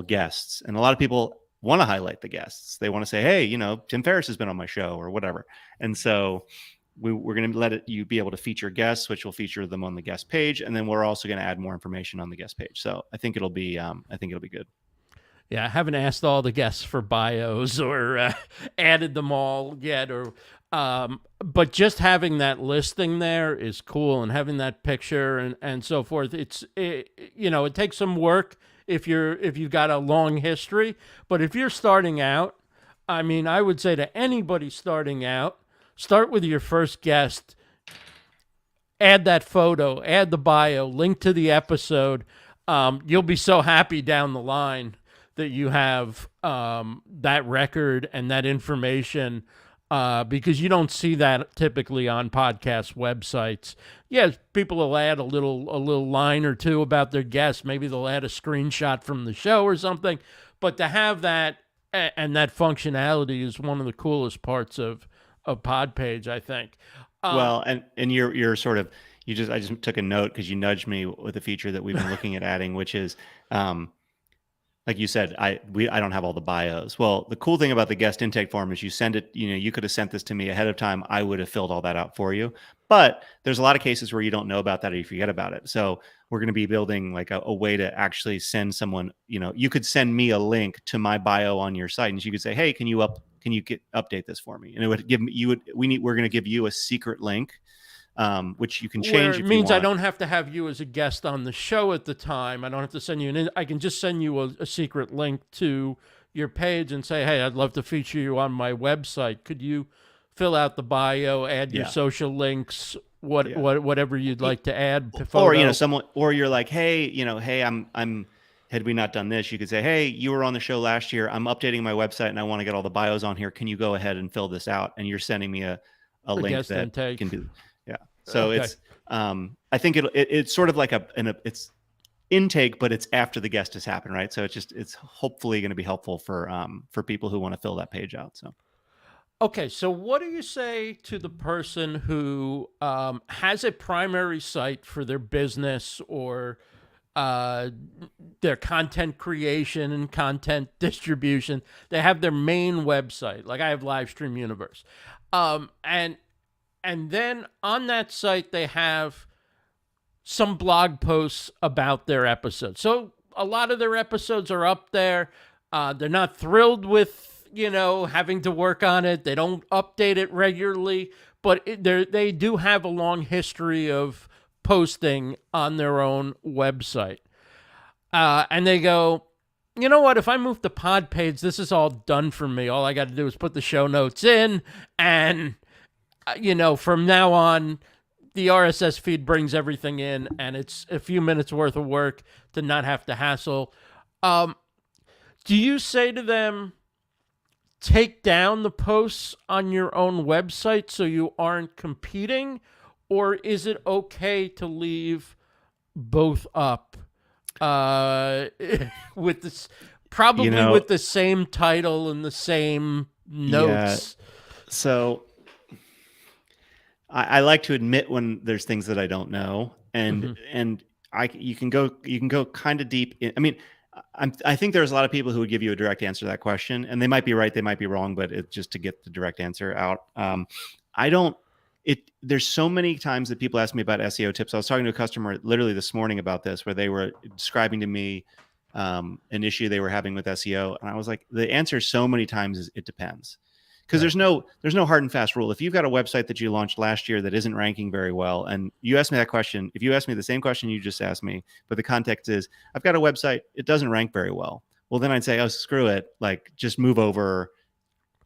Speaker 2: guests. And a lot of people want to highlight the guests. They want to say, hey, Tim Ferriss has been on my show or whatever. And so we're going to let you be able to feature guests, which will feature them on the guest page. And then we're also going to add more information on the guest page. So I think it'll be good.
Speaker 1: Yeah, I haven't asked all the guests for bios or added them all yet, but just having that listing there is cool, and having that picture and so forth. It takes some work if you've got a long history, but if you're starting out, I mean, I would say to anybody starting out, start with your first guest, add that photo, add the bio, link to the episode. You'll be so happy down the line that you have that record and that information, because you don't see that typically on podcast websites. Yes, people will add a little line or two about their guests. Maybe they'll add a screenshot from the show or something. But to have that and that functionality is one of the coolest parts of Podpage, I think.
Speaker 2: Well, and you're sort of I just took a note because you nudged me with a feature that we've been looking at adding, which is like you said, I don't have all the bios. Well, the cool thing about the guest intake form is you send it, you could have sent this to me ahead of time. I would have filled all that out for you. But there's a lot of cases where you don't know about that or you forget about it. So we're going to be building a way to actually send someone, you could send me a link to my bio on your site, and you could say, hey, can you update this for me? And it would give me, we're going to give you a secret link, which you can change.
Speaker 1: It means I don't have to have you as a guest on the show at the time. I don't have to send you I can just send you a secret link to your page and say, hey, I'd love to feature you on my website. Could you fill out the bio, add your
Speaker 2: Yeah.
Speaker 1: social links,
Speaker 2: Yeah.
Speaker 1: whatever you'd like to add,
Speaker 2: Or,
Speaker 1: photo.
Speaker 2: someone, or you're like, hey, hey, had we not done this, you could say, hey, you were on the show last year. I'm updating my website and I want to get all the bios on here. Can you go ahead and fill this out? And you're sending me a link
Speaker 1: guest
Speaker 2: that
Speaker 1: intake.
Speaker 2: can do. Yeah. So
Speaker 1: Okay.
Speaker 2: it's, I think it's sort of like it's intake, but it's after the guest has happened, right? So it's hopefully going to be helpful for people who want to fill that page out. So.
Speaker 1: Okay, so what do you say to the person who has a primary site for their business or their content creation and content distribution? They have their main website, like I have Livestream Universe, and then on that site they have some blog posts about their episodes. So a lot of their episodes are up there. They're not thrilled with having to work on it. They don't update it regularly, but they do have a long history of posting on their own website. And they go, you know what? If I move to Podpage, this is all done for me. All I got to do is put the show notes in, and from now on, the RSS feed brings everything in, and it's a few minutes worth of work to not have to hassle. Do you say to them, take down the posts on your own website so you aren't competing, or is it okay to leave both up with this, probably with the same title and the same notes?
Speaker 2: Yeah. So I like to admit when there's things that I don't know, and you can go kind of deep in, I think there's a lot of people who would give you a direct answer to that question, and they might be right, they might be wrong, but it's just to get the direct answer out. There's so many times that people ask me about SEO tips. I was talking to a customer literally this morning about this, where they were describing to me an issue they were having with SEO. And I was like, the answer so many times is it depends. Because there's no hard and fast rule. If you've got a website that you launched last year that isn't ranking very well, and you ask me that question, if you ask me the same question you just asked me, but the context is, I've got a website, it doesn't rank very well. Well, then I'd say, oh, screw it. Like, just move over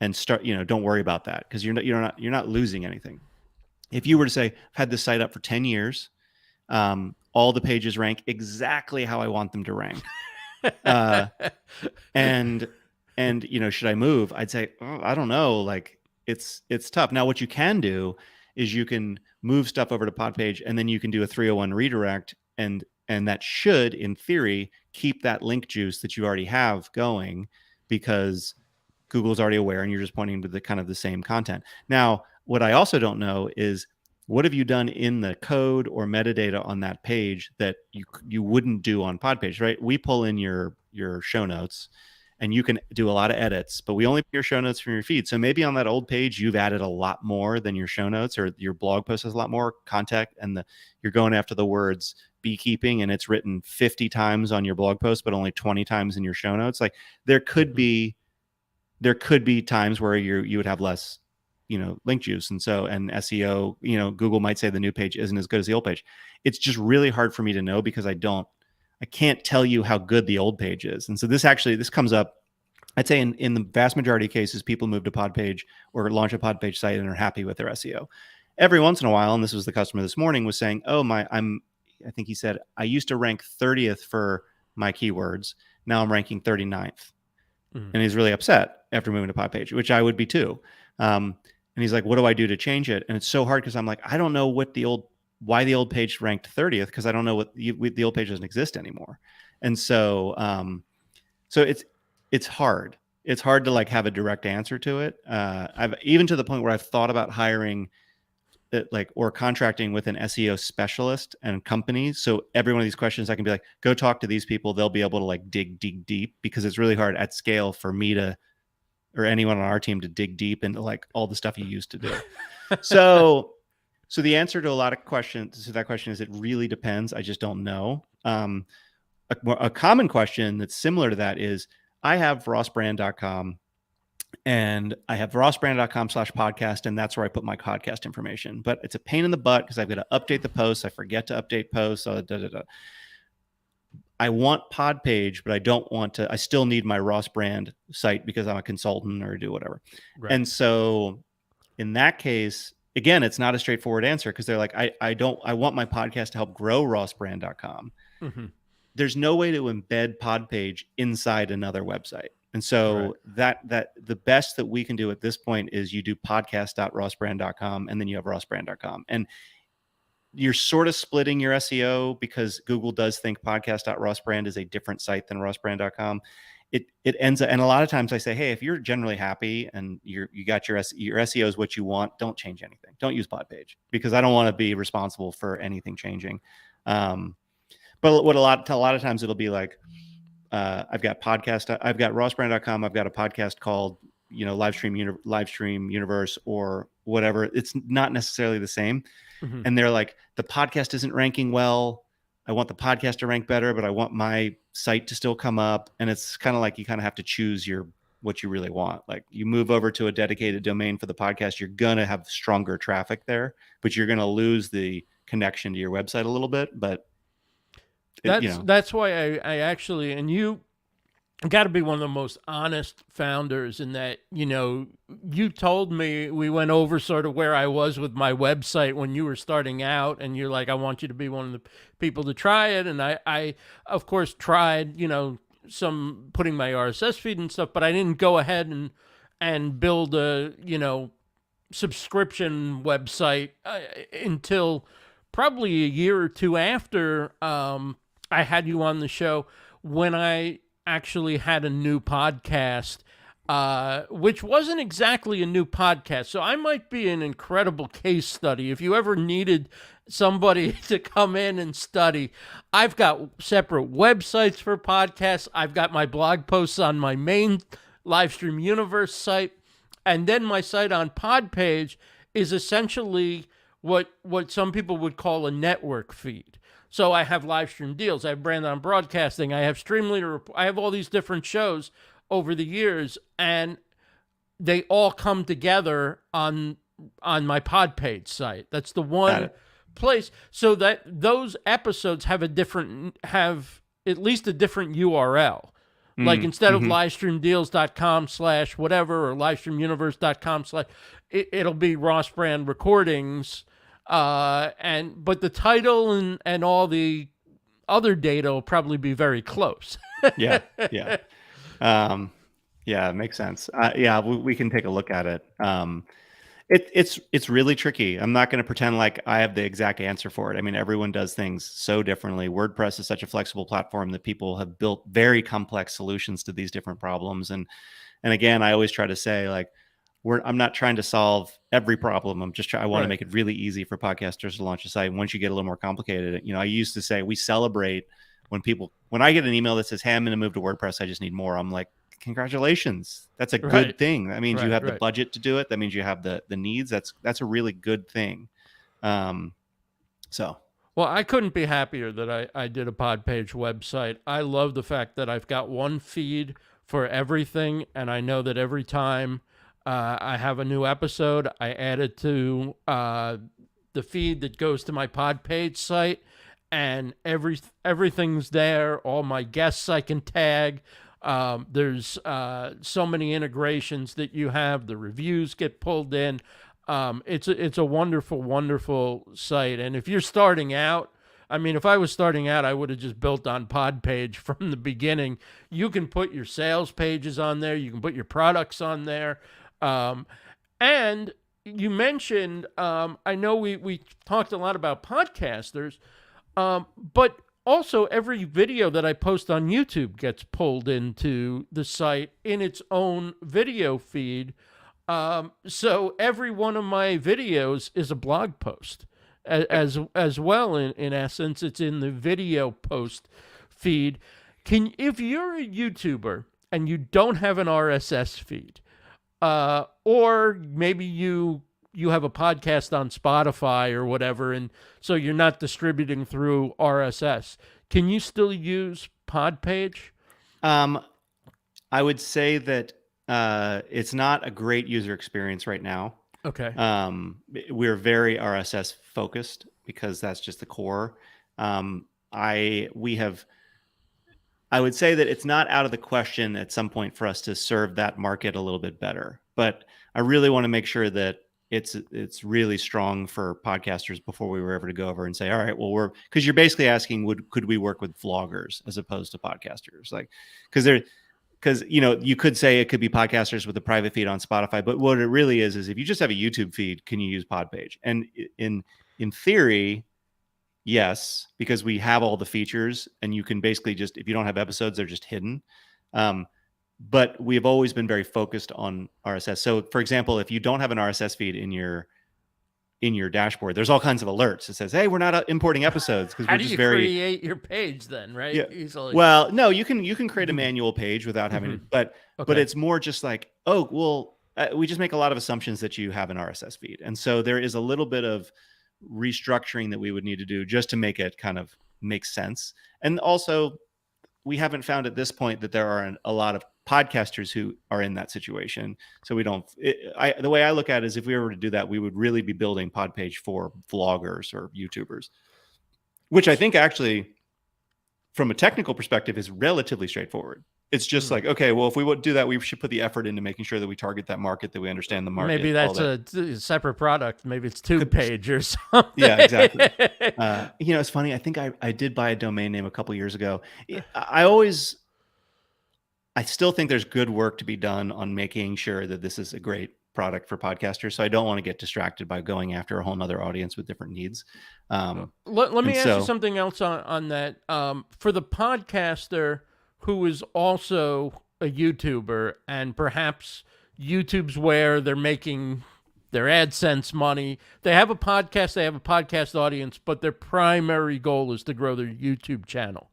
Speaker 2: and start, don't worry about that, because you're not losing anything. If you were to say, I've had this site up for 10 years, all the pages rank exactly how I want them to rank. And should I move? I'd say, oh, I don't know. Like, it's tough. Now, what you can do is you can move stuff over to Podpage, and then you can do a 301 redirect, and that should, in theory, keep that link juice that you already have going, because Google's already aware, and you're just pointing to the kind of the same content. Now, what I also don't know is, what have you done in the code or metadata on that page that you wouldn't do on Podpage, right? We pull in your show notes, and you can do a lot of edits, but we only put your show notes from your feed. So maybe on that old page, you've added a lot more than your show notes, or your blog post has a lot more contact, and you're going after the words beekeeping, and it's written 50 times on your blog post, but only 20 times in your show notes. Like, there could be times where you would have less, link juice. And SEO, Google might say the new page isn't as good as the old page. It's just really hard for me to know, because I can't tell you how good the old page is. And so this comes up, I'd say in the vast majority of cases, people move to Podpage or launch a Podpage site and are happy with their SEO. Every once in a while, and this was the customer this morning, was saying, I think he said, I used to rank 30th for my keywords. Now I'm ranking 39th. And he's really upset after moving to Podpage, which I would be too. And he's like, what do I do to change it? And it's so hard, because I'm like, I don't know why the old page ranked 30th, because I don't know the old page doesn't exist anymore. And so it's hard. It's hard to like have a direct answer to it. I've even to the point where I've thought about hiring or contracting with an SEO specialist and company. So every one of these questions, I can be like, go talk to these people. They'll be able to like dig deep, because it's really hard at scale for me or anyone on our team to dig deep into like all the stuff you used to do. So the answer to that question is, it really depends. I just don't know. A common question that's similar to that is, I have rossbrand.com, and I have rossbrand.com/podcast, and that's where I put my podcast information. But it's a pain in the butt, because I've got to update the posts. I forget to update posts. I I want Podpage, but I don't want to, I still need my Ross brand site because I'm a consultant or do whatever.
Speaker 1: Right.
Speaker 2: And so in that case, again, it's not a straightforward answer because they're like, I want my podcast to help grow rossbrand.com.
Speaker 1: Mm-hmm.
Speaker 2: There's no way to embed Podpage inside another website. And so that the best that we can do at this point is you do podcast.rossbrand.com and then you have rossbrand.com. And you're sort of splitting your SEO because Google does think podcast.rossbrand is a different site than rossbrand.com. It ends up, and a lot of times I say, hey, if you're generally happy and you got your SEO is what you want, don't change anything. Don't use Podpage because I don't want to be responsible for anything changing. But what a lot of times it'll be like, I've got rossbrand.com. I've got a podcast called, Livestream Universe or whatever. It's not necessarily the same.
Speaker 1: Mm-hmm.
Speaker 2: And they're like, the podcast isn't ranking well. I want the podcast to rank better, but I want my site to still come up. And it's kind of like you kind of have to choose what you really want. Like you move over to a dedicated domain for the podcast, you're going to have stronger traffic there, but you're going to lose the connection to your website a little bit. But
Speaker 1: that's why I actually, and you got to be one of the most honest founders in that, you told me, we went over sort of where I was with my website when you were starting out, and you're like, I want you to be one of the people to try it. And I of course tried, some putting my RSS feed and stuff, but I didn't go ahead and build a, subscription website until probably a year or two after I had you on the show, when I actually had a new podcast, which wasn't exactly a new podcast. So I might be an incredible case study. If you ever needed somebody to come in and study, I've got separate websites for podcasts. I've got my blog posts on my main Livestream Universe site. And then my site on Podpage is essentially what some people would call a network feed. So I have Livestream Deals, I have Branden Broadcasting, I have Stream Leader, I have all these different shows over the years, and they all come together on my Podpage site. That's the one place, so that those episodes have at least a different URL. Like instead of livestreamdeals.com/whatever or livestreamuniverse.com/, it'll be Ross Brand Recordings. But the title and all the other data will probably be very close.
Speaker 2: Yeah. It makes sense. We can take a look at it. It's really tricky. I'm not going to pretend like I have the exact answer for it. I mean, everyone does things so differently. WordPress is such a flexible platform that people have built very complex solutions to these different problems. And again, I always try to say, like, I'm not trying to solve every problem. I want to make it really easy for podcasters to launch a site. And once you get a little more complicated, I used to say we celebrate when I get an email that says, hey, I'm going to move to WordPress, I just need more. I'm like, congratulations. That's a good thing. That means you have the budget to do it. That means you have the needs. That's a really good thing. Well,
Speaker 1: I couldn't be happier that I did a Podpage website. I love the fact that I've got one feed for everything. And I know that every time I have a new episode, I add it to the feed that goes to my Podpage site, and everything's there. All my guests I can tag. There's so many integrations that you have. The reviews get pulled in. It's a wonderful, wonderful site. And if you're starting out, I mean, if I was starting out, I would have just built on Podpage from the beginning. You can put your sales pages on there. You can put your products on there. And you mentioned, I know we talked a lot about podcasters, but also every video that I post on YouTube gets pulled into the site in its own video feed. So every one of my videos is a blog post as well. In essence, it's in the video post feed. If you're a YouTuber and you don't have an RSS feed, or maybe you have a podcast on Spotify or whatever, and so you're not distributing through RSS, can you still use Podpage?
Speaker 2: I would say that it's not a great user experience right now.
Speaker 1: Okay.
Speaker 2: We're very RSS focused because that's just the core. We have I would say that it's not out of the question at some point for us to serve that market a little bit better. But I really want to make sure that it's really strong for podcasters before we were ever to go over and say, all right, well, because you're basically asking, could we work with vloggers as opposed to podcasters? Like, because you could say it could be podcasters with a private feed on Spotify, but what it really is if you just have a YouTube feed, can you use Podpage? And in theory, yes, because we have all the features, and you can basically just, if you don't have episodes, they're just hidden. But we've always been very focused on RSS. So, for example, if you don't have an RSS feed in your dashboard, there's all kinds of alerts. It says, "Hey, we're not importing episodes because we're just very."
Speaker 1: How do you create your page then, right?
Speaker 2: Yeah.
Speaker 1: Easily.
Speaker 2: Well, no, you can create a manual page without having, but it's more just like, oh, well, we just make a lot of assumptions that you have an RSS feed, and so there is a little bit of restructuring that we would need to do just to make it kind of make sense. And also, we haven't found at this point that there are a lot of podcasters who are in that situation. So we don't, the way I look at it is if we were to do that, we would really be building Podpage for vloggers or YouTubers, which I think actually from a technical perspective is relatively straightforward. It's just like, okay, well, if we would do that, we should put the effort into making sure that we target that market, that we understand the market.
Speaker 1: Maybe that's a separate product. Maybe it's TubePage or something.
Speaker 2: Yeah, exactly. It's funny. I think I did buy a domain name a couple years ago. I still think there's good work to be done on making sure that this is a great product for podcasters. So I don't want to get distracted by going after a whole nother audience with different needs.
Speaker 1: Let me ask you something else on that. For the podcaster who is also a YouTuber, and perhaps YouTube's where they're making their AdSense money. They have a podcast audience, but their primary goal is to grow their YouTube channel.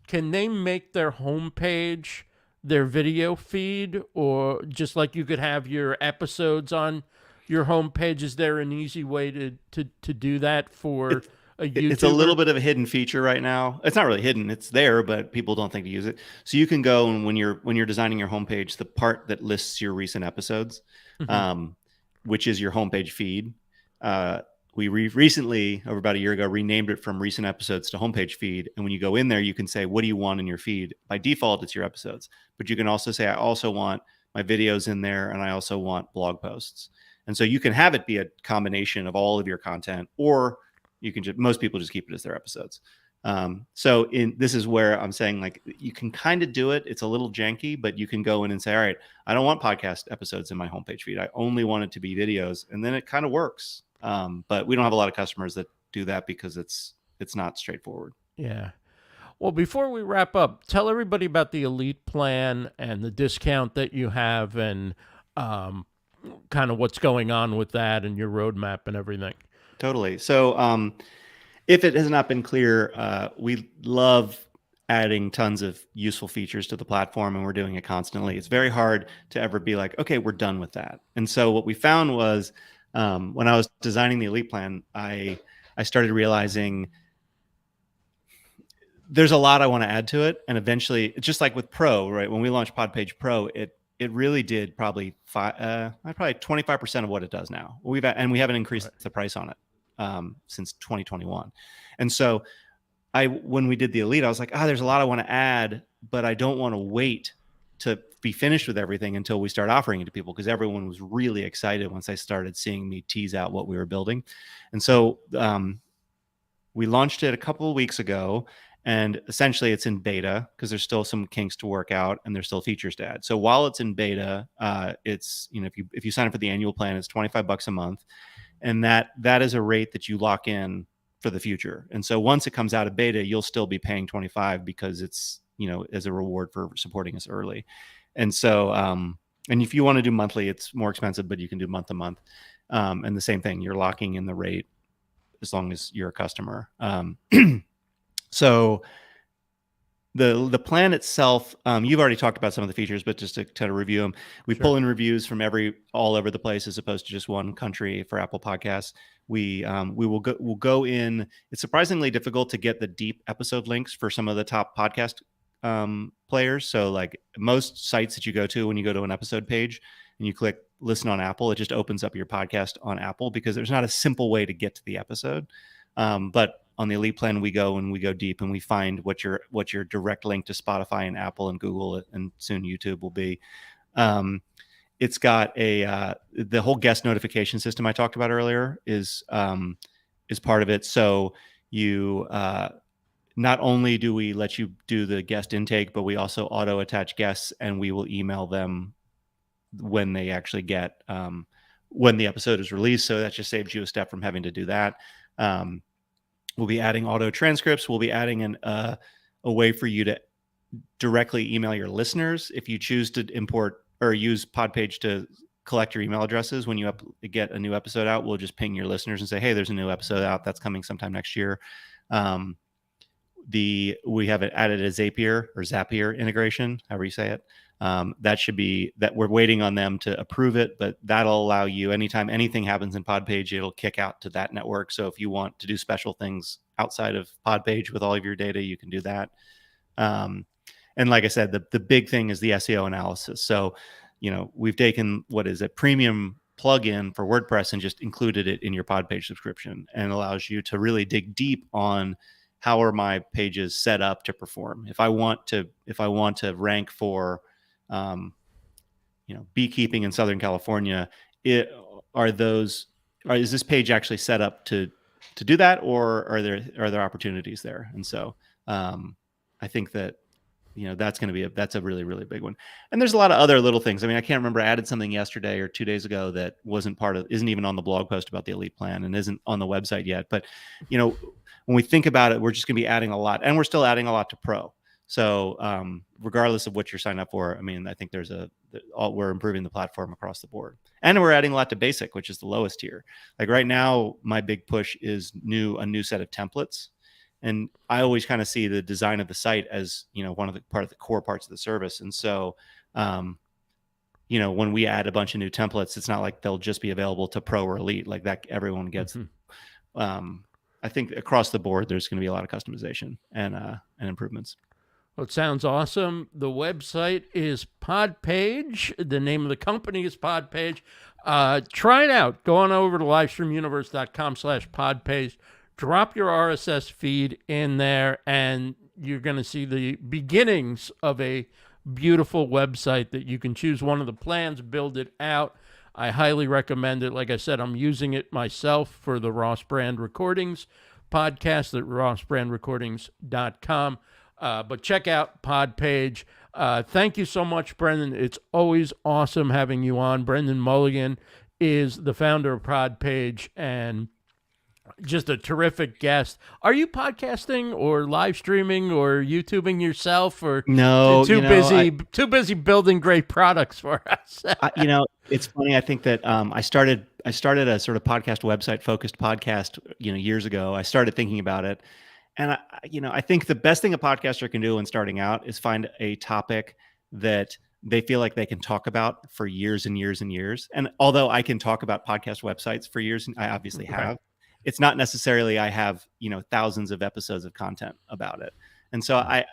Speaker 1: Can they make their homepage their video feed, or just like you could have your episodes on your homepage? Is there an easy way to do that for a YouTuber?
Speaker 2: It's a little bit of a hidden feature right now. It's not really hidden; it's there, but people don't think to use it. So you can go, and when you're designing your homepage, the part that lists your recent episodes, which is your homepage feed. We recently, over about a year ago, renamed it from recent episodes to homepage feed. And when you go in there, you can say, what do you want in your feed? By default, it's your episodes. But you can also say, I also want my videos in there, and I also want blog posts. And so you can have it be a combination of all of your content, or you can most people just keep it as their episodes. So this is where I'm saying, like, you can kind of do it. It's a little janky, but you can go in and say, all right, I don't want podcast episodes in my homepage feed. I only want it to be videos. And then it kind of works. But we don't have a lot of customers that do that because it's not straightforward.
Speaker 1: Yeah. Well, before we wrap up, tell everybody about the Elite plan and the discount that you have, and kind of what's going on with that and your roadmap and everything.
Speaker 2: Totally. So if it has not been clear, we love adding tons of useful features to the platform, and we're doing it constantly. It's very hard to ever be like, okay, we're done with that. And so what we found was, when I was designing the Elite plan, I started realizing there's a lot I want to add to it. And eventually, just like with Pro, right? When we launched Podpage Pro, it really did probably 25% of what it does now. We haven't increased the price on it since 2021. And so when we did the Elite, I was like, there's a lot I want to add, but I don't want to wait to be finished with everything until we start offering it to people, because everyone was really excited once they started seeing me tease out what we were building. And so we launched it a couple of weeks ago, and essentially it's in beta because there's still some kinks to work out and there's still features to add. So while it's in beta, it's, if you sign up for the annual plan, it's $25 a month. And that is a rate that you lock in for the future. And so once it comes out of beta, you'll still be paying $25 because it's, as a reward for supporting us early. And so, and if you want to do monthly, it's more expensive, but you can do month to month. And the same thing, you're locking in the rate as long as you're a customer. So the plan itself, you've already talked about some of the features, but just to review them, we pull in reviews from all over the place as opposed to just one country for Apple Podcasts. We'll go in. It's surprisingly difficult to get the deep episode links for some of the top podcast players. So like most sites that you go to, when you go to an episode page and you click listen on Apple, it just opens up your podcast on Apple because there's not a simple way to get to the episode. But on the Elite plan, we go deep and we find what your direct link to Spotify and Apple and Google and soon YouTube will be. It's got the whole guest notification system I talked about earlier is part of it. So you not only do we let you do the guest intake, but we also auto attach guests, and we will email them when they actually get when the episode is released. So that just saves you a step from having to do that. We'll be adding auto transcripts. We'll be adding a way for you to directly email your listeners if you choose to import or use Podpage to collect your email addresses. When you get a new episode out, we'll just ping your listeners and say, hey, there's a new episode out that's coming sometime next year. We have added a Zapier integration, however you say it. That we're waiting on them to approve it, but that'll allow you, anytime anything happens in Podpage, it'll kick out to that network. So if you want to do special things outside of Podpage with all of your data, you can do that. And like I said, the big thing is the SEO analysis. So, we've taken what is a premium plugin for WordPress and just included it in your Podpage subscription, and allows you to really dig deep on how are my pages set up to perform. If I want to rank for, beekeeping in Southern California, is this page actually set up to do that, or are there opportunities there? And so, I think that, that's a really, really big one. And there's a lot of other little things. I mean, I can't remember, I added something yesterday or 2 days ago that isn't even on the blog post about the Elite plan and isn't on the website yet. But, when we think about it, we're just going to be adding a lot, and we're still adding a lot to Pro. So regardless of what you're signed up for, I mean, I think we're improving the platform across the board, and we're adding a lot to Basic, which is the lowest tier. Like right now, my big push is a new set of templates. And I always kind of see the design of the site as, one of the core parts of the service. And so, when we add a bunch of new templates, it's not like they'll just be available to Pro or Elite, like that everyone gets. I think across the board, there's going to be a lot of customization and improvements.
Speaker 1: Well, it sounds awesome. The website is Podpage. The name of the company is Podpage. Try it out. Go on over to livestreamuniverse.com/Podpage. Drop your RSS feed in there, and you're going to see the beginnings of a beautiful website that you can choose one of the plans, build it out. I highly recommend it. Like I said, I'm using it myself for the Ross Brand Recordings podcast at rossbrandrecordings.com. But check out Podpage. Thank you so much, Brenden. It's always awesome having you on. Brenden Mulligan is the founder of Podpage and just a terrific guest. Are you podcasting or live streaming or YouTubing yourself, or
Speaker 2: no?
Speaker 1: Too busy building great products for us.
Speaker 2: It's funny. I think that I started a sort of focused podcast, years ago. I started thinking about it, and I think the best thing a podcaster can do when starting out is find a topic that they feel like they can talk about for years and years and years. And although I can talk about podcast websites for years, and I obviously have. Right. It's not necessarily I have, thousands of episodes of content about it. And so I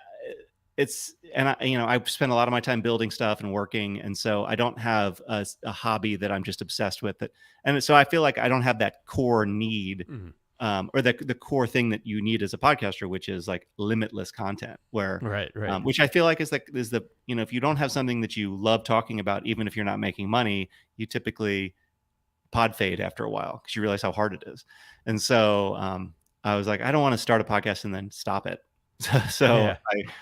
Speaker 2: spend a lot of my time building stuff and working. And so I don't have a hobby that I'm just obsessed with it. And so I feel like I don't have that core need, or the core thing that you need as a podcaster, which is like limitless content, where,
Speaker 1: right.
Speaker 2: Which I feel like is the, if you don't have something that you love talking about, even if you're not making money, you typically pod fade after a while because you realize how hard it is. And so I was like, I don't want to start a podcast and then stop it. So yeah.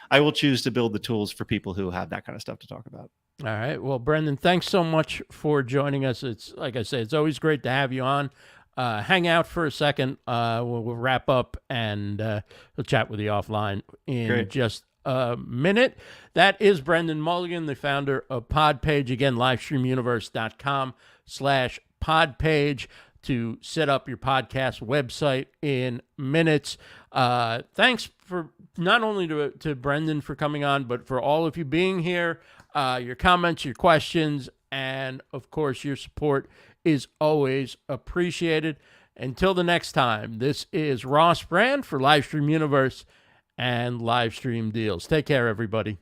Speaker 2: I will choose to build the tools for people who have that kind of stuff to talk about.
Speaker 1: All right. Well, Brenden, thanks so much for joining us. It's like I say, it's always great to have you on. Hang out for a second. We'll wrap up and we'll chat with you offline in just a minute. That is Brenden Mulligan, the founder of Podpage. Again, livestreamuniverse.com/Podpage to set up your podcast website in minutes. Thanks for not only to Brenden for coming on, but for all of you being here. Your comments, your questions, and of course your support is always appreciated. Until the next time, this is Ross Brand for Livestream Universe and Livestream Deals. Take care, everybody.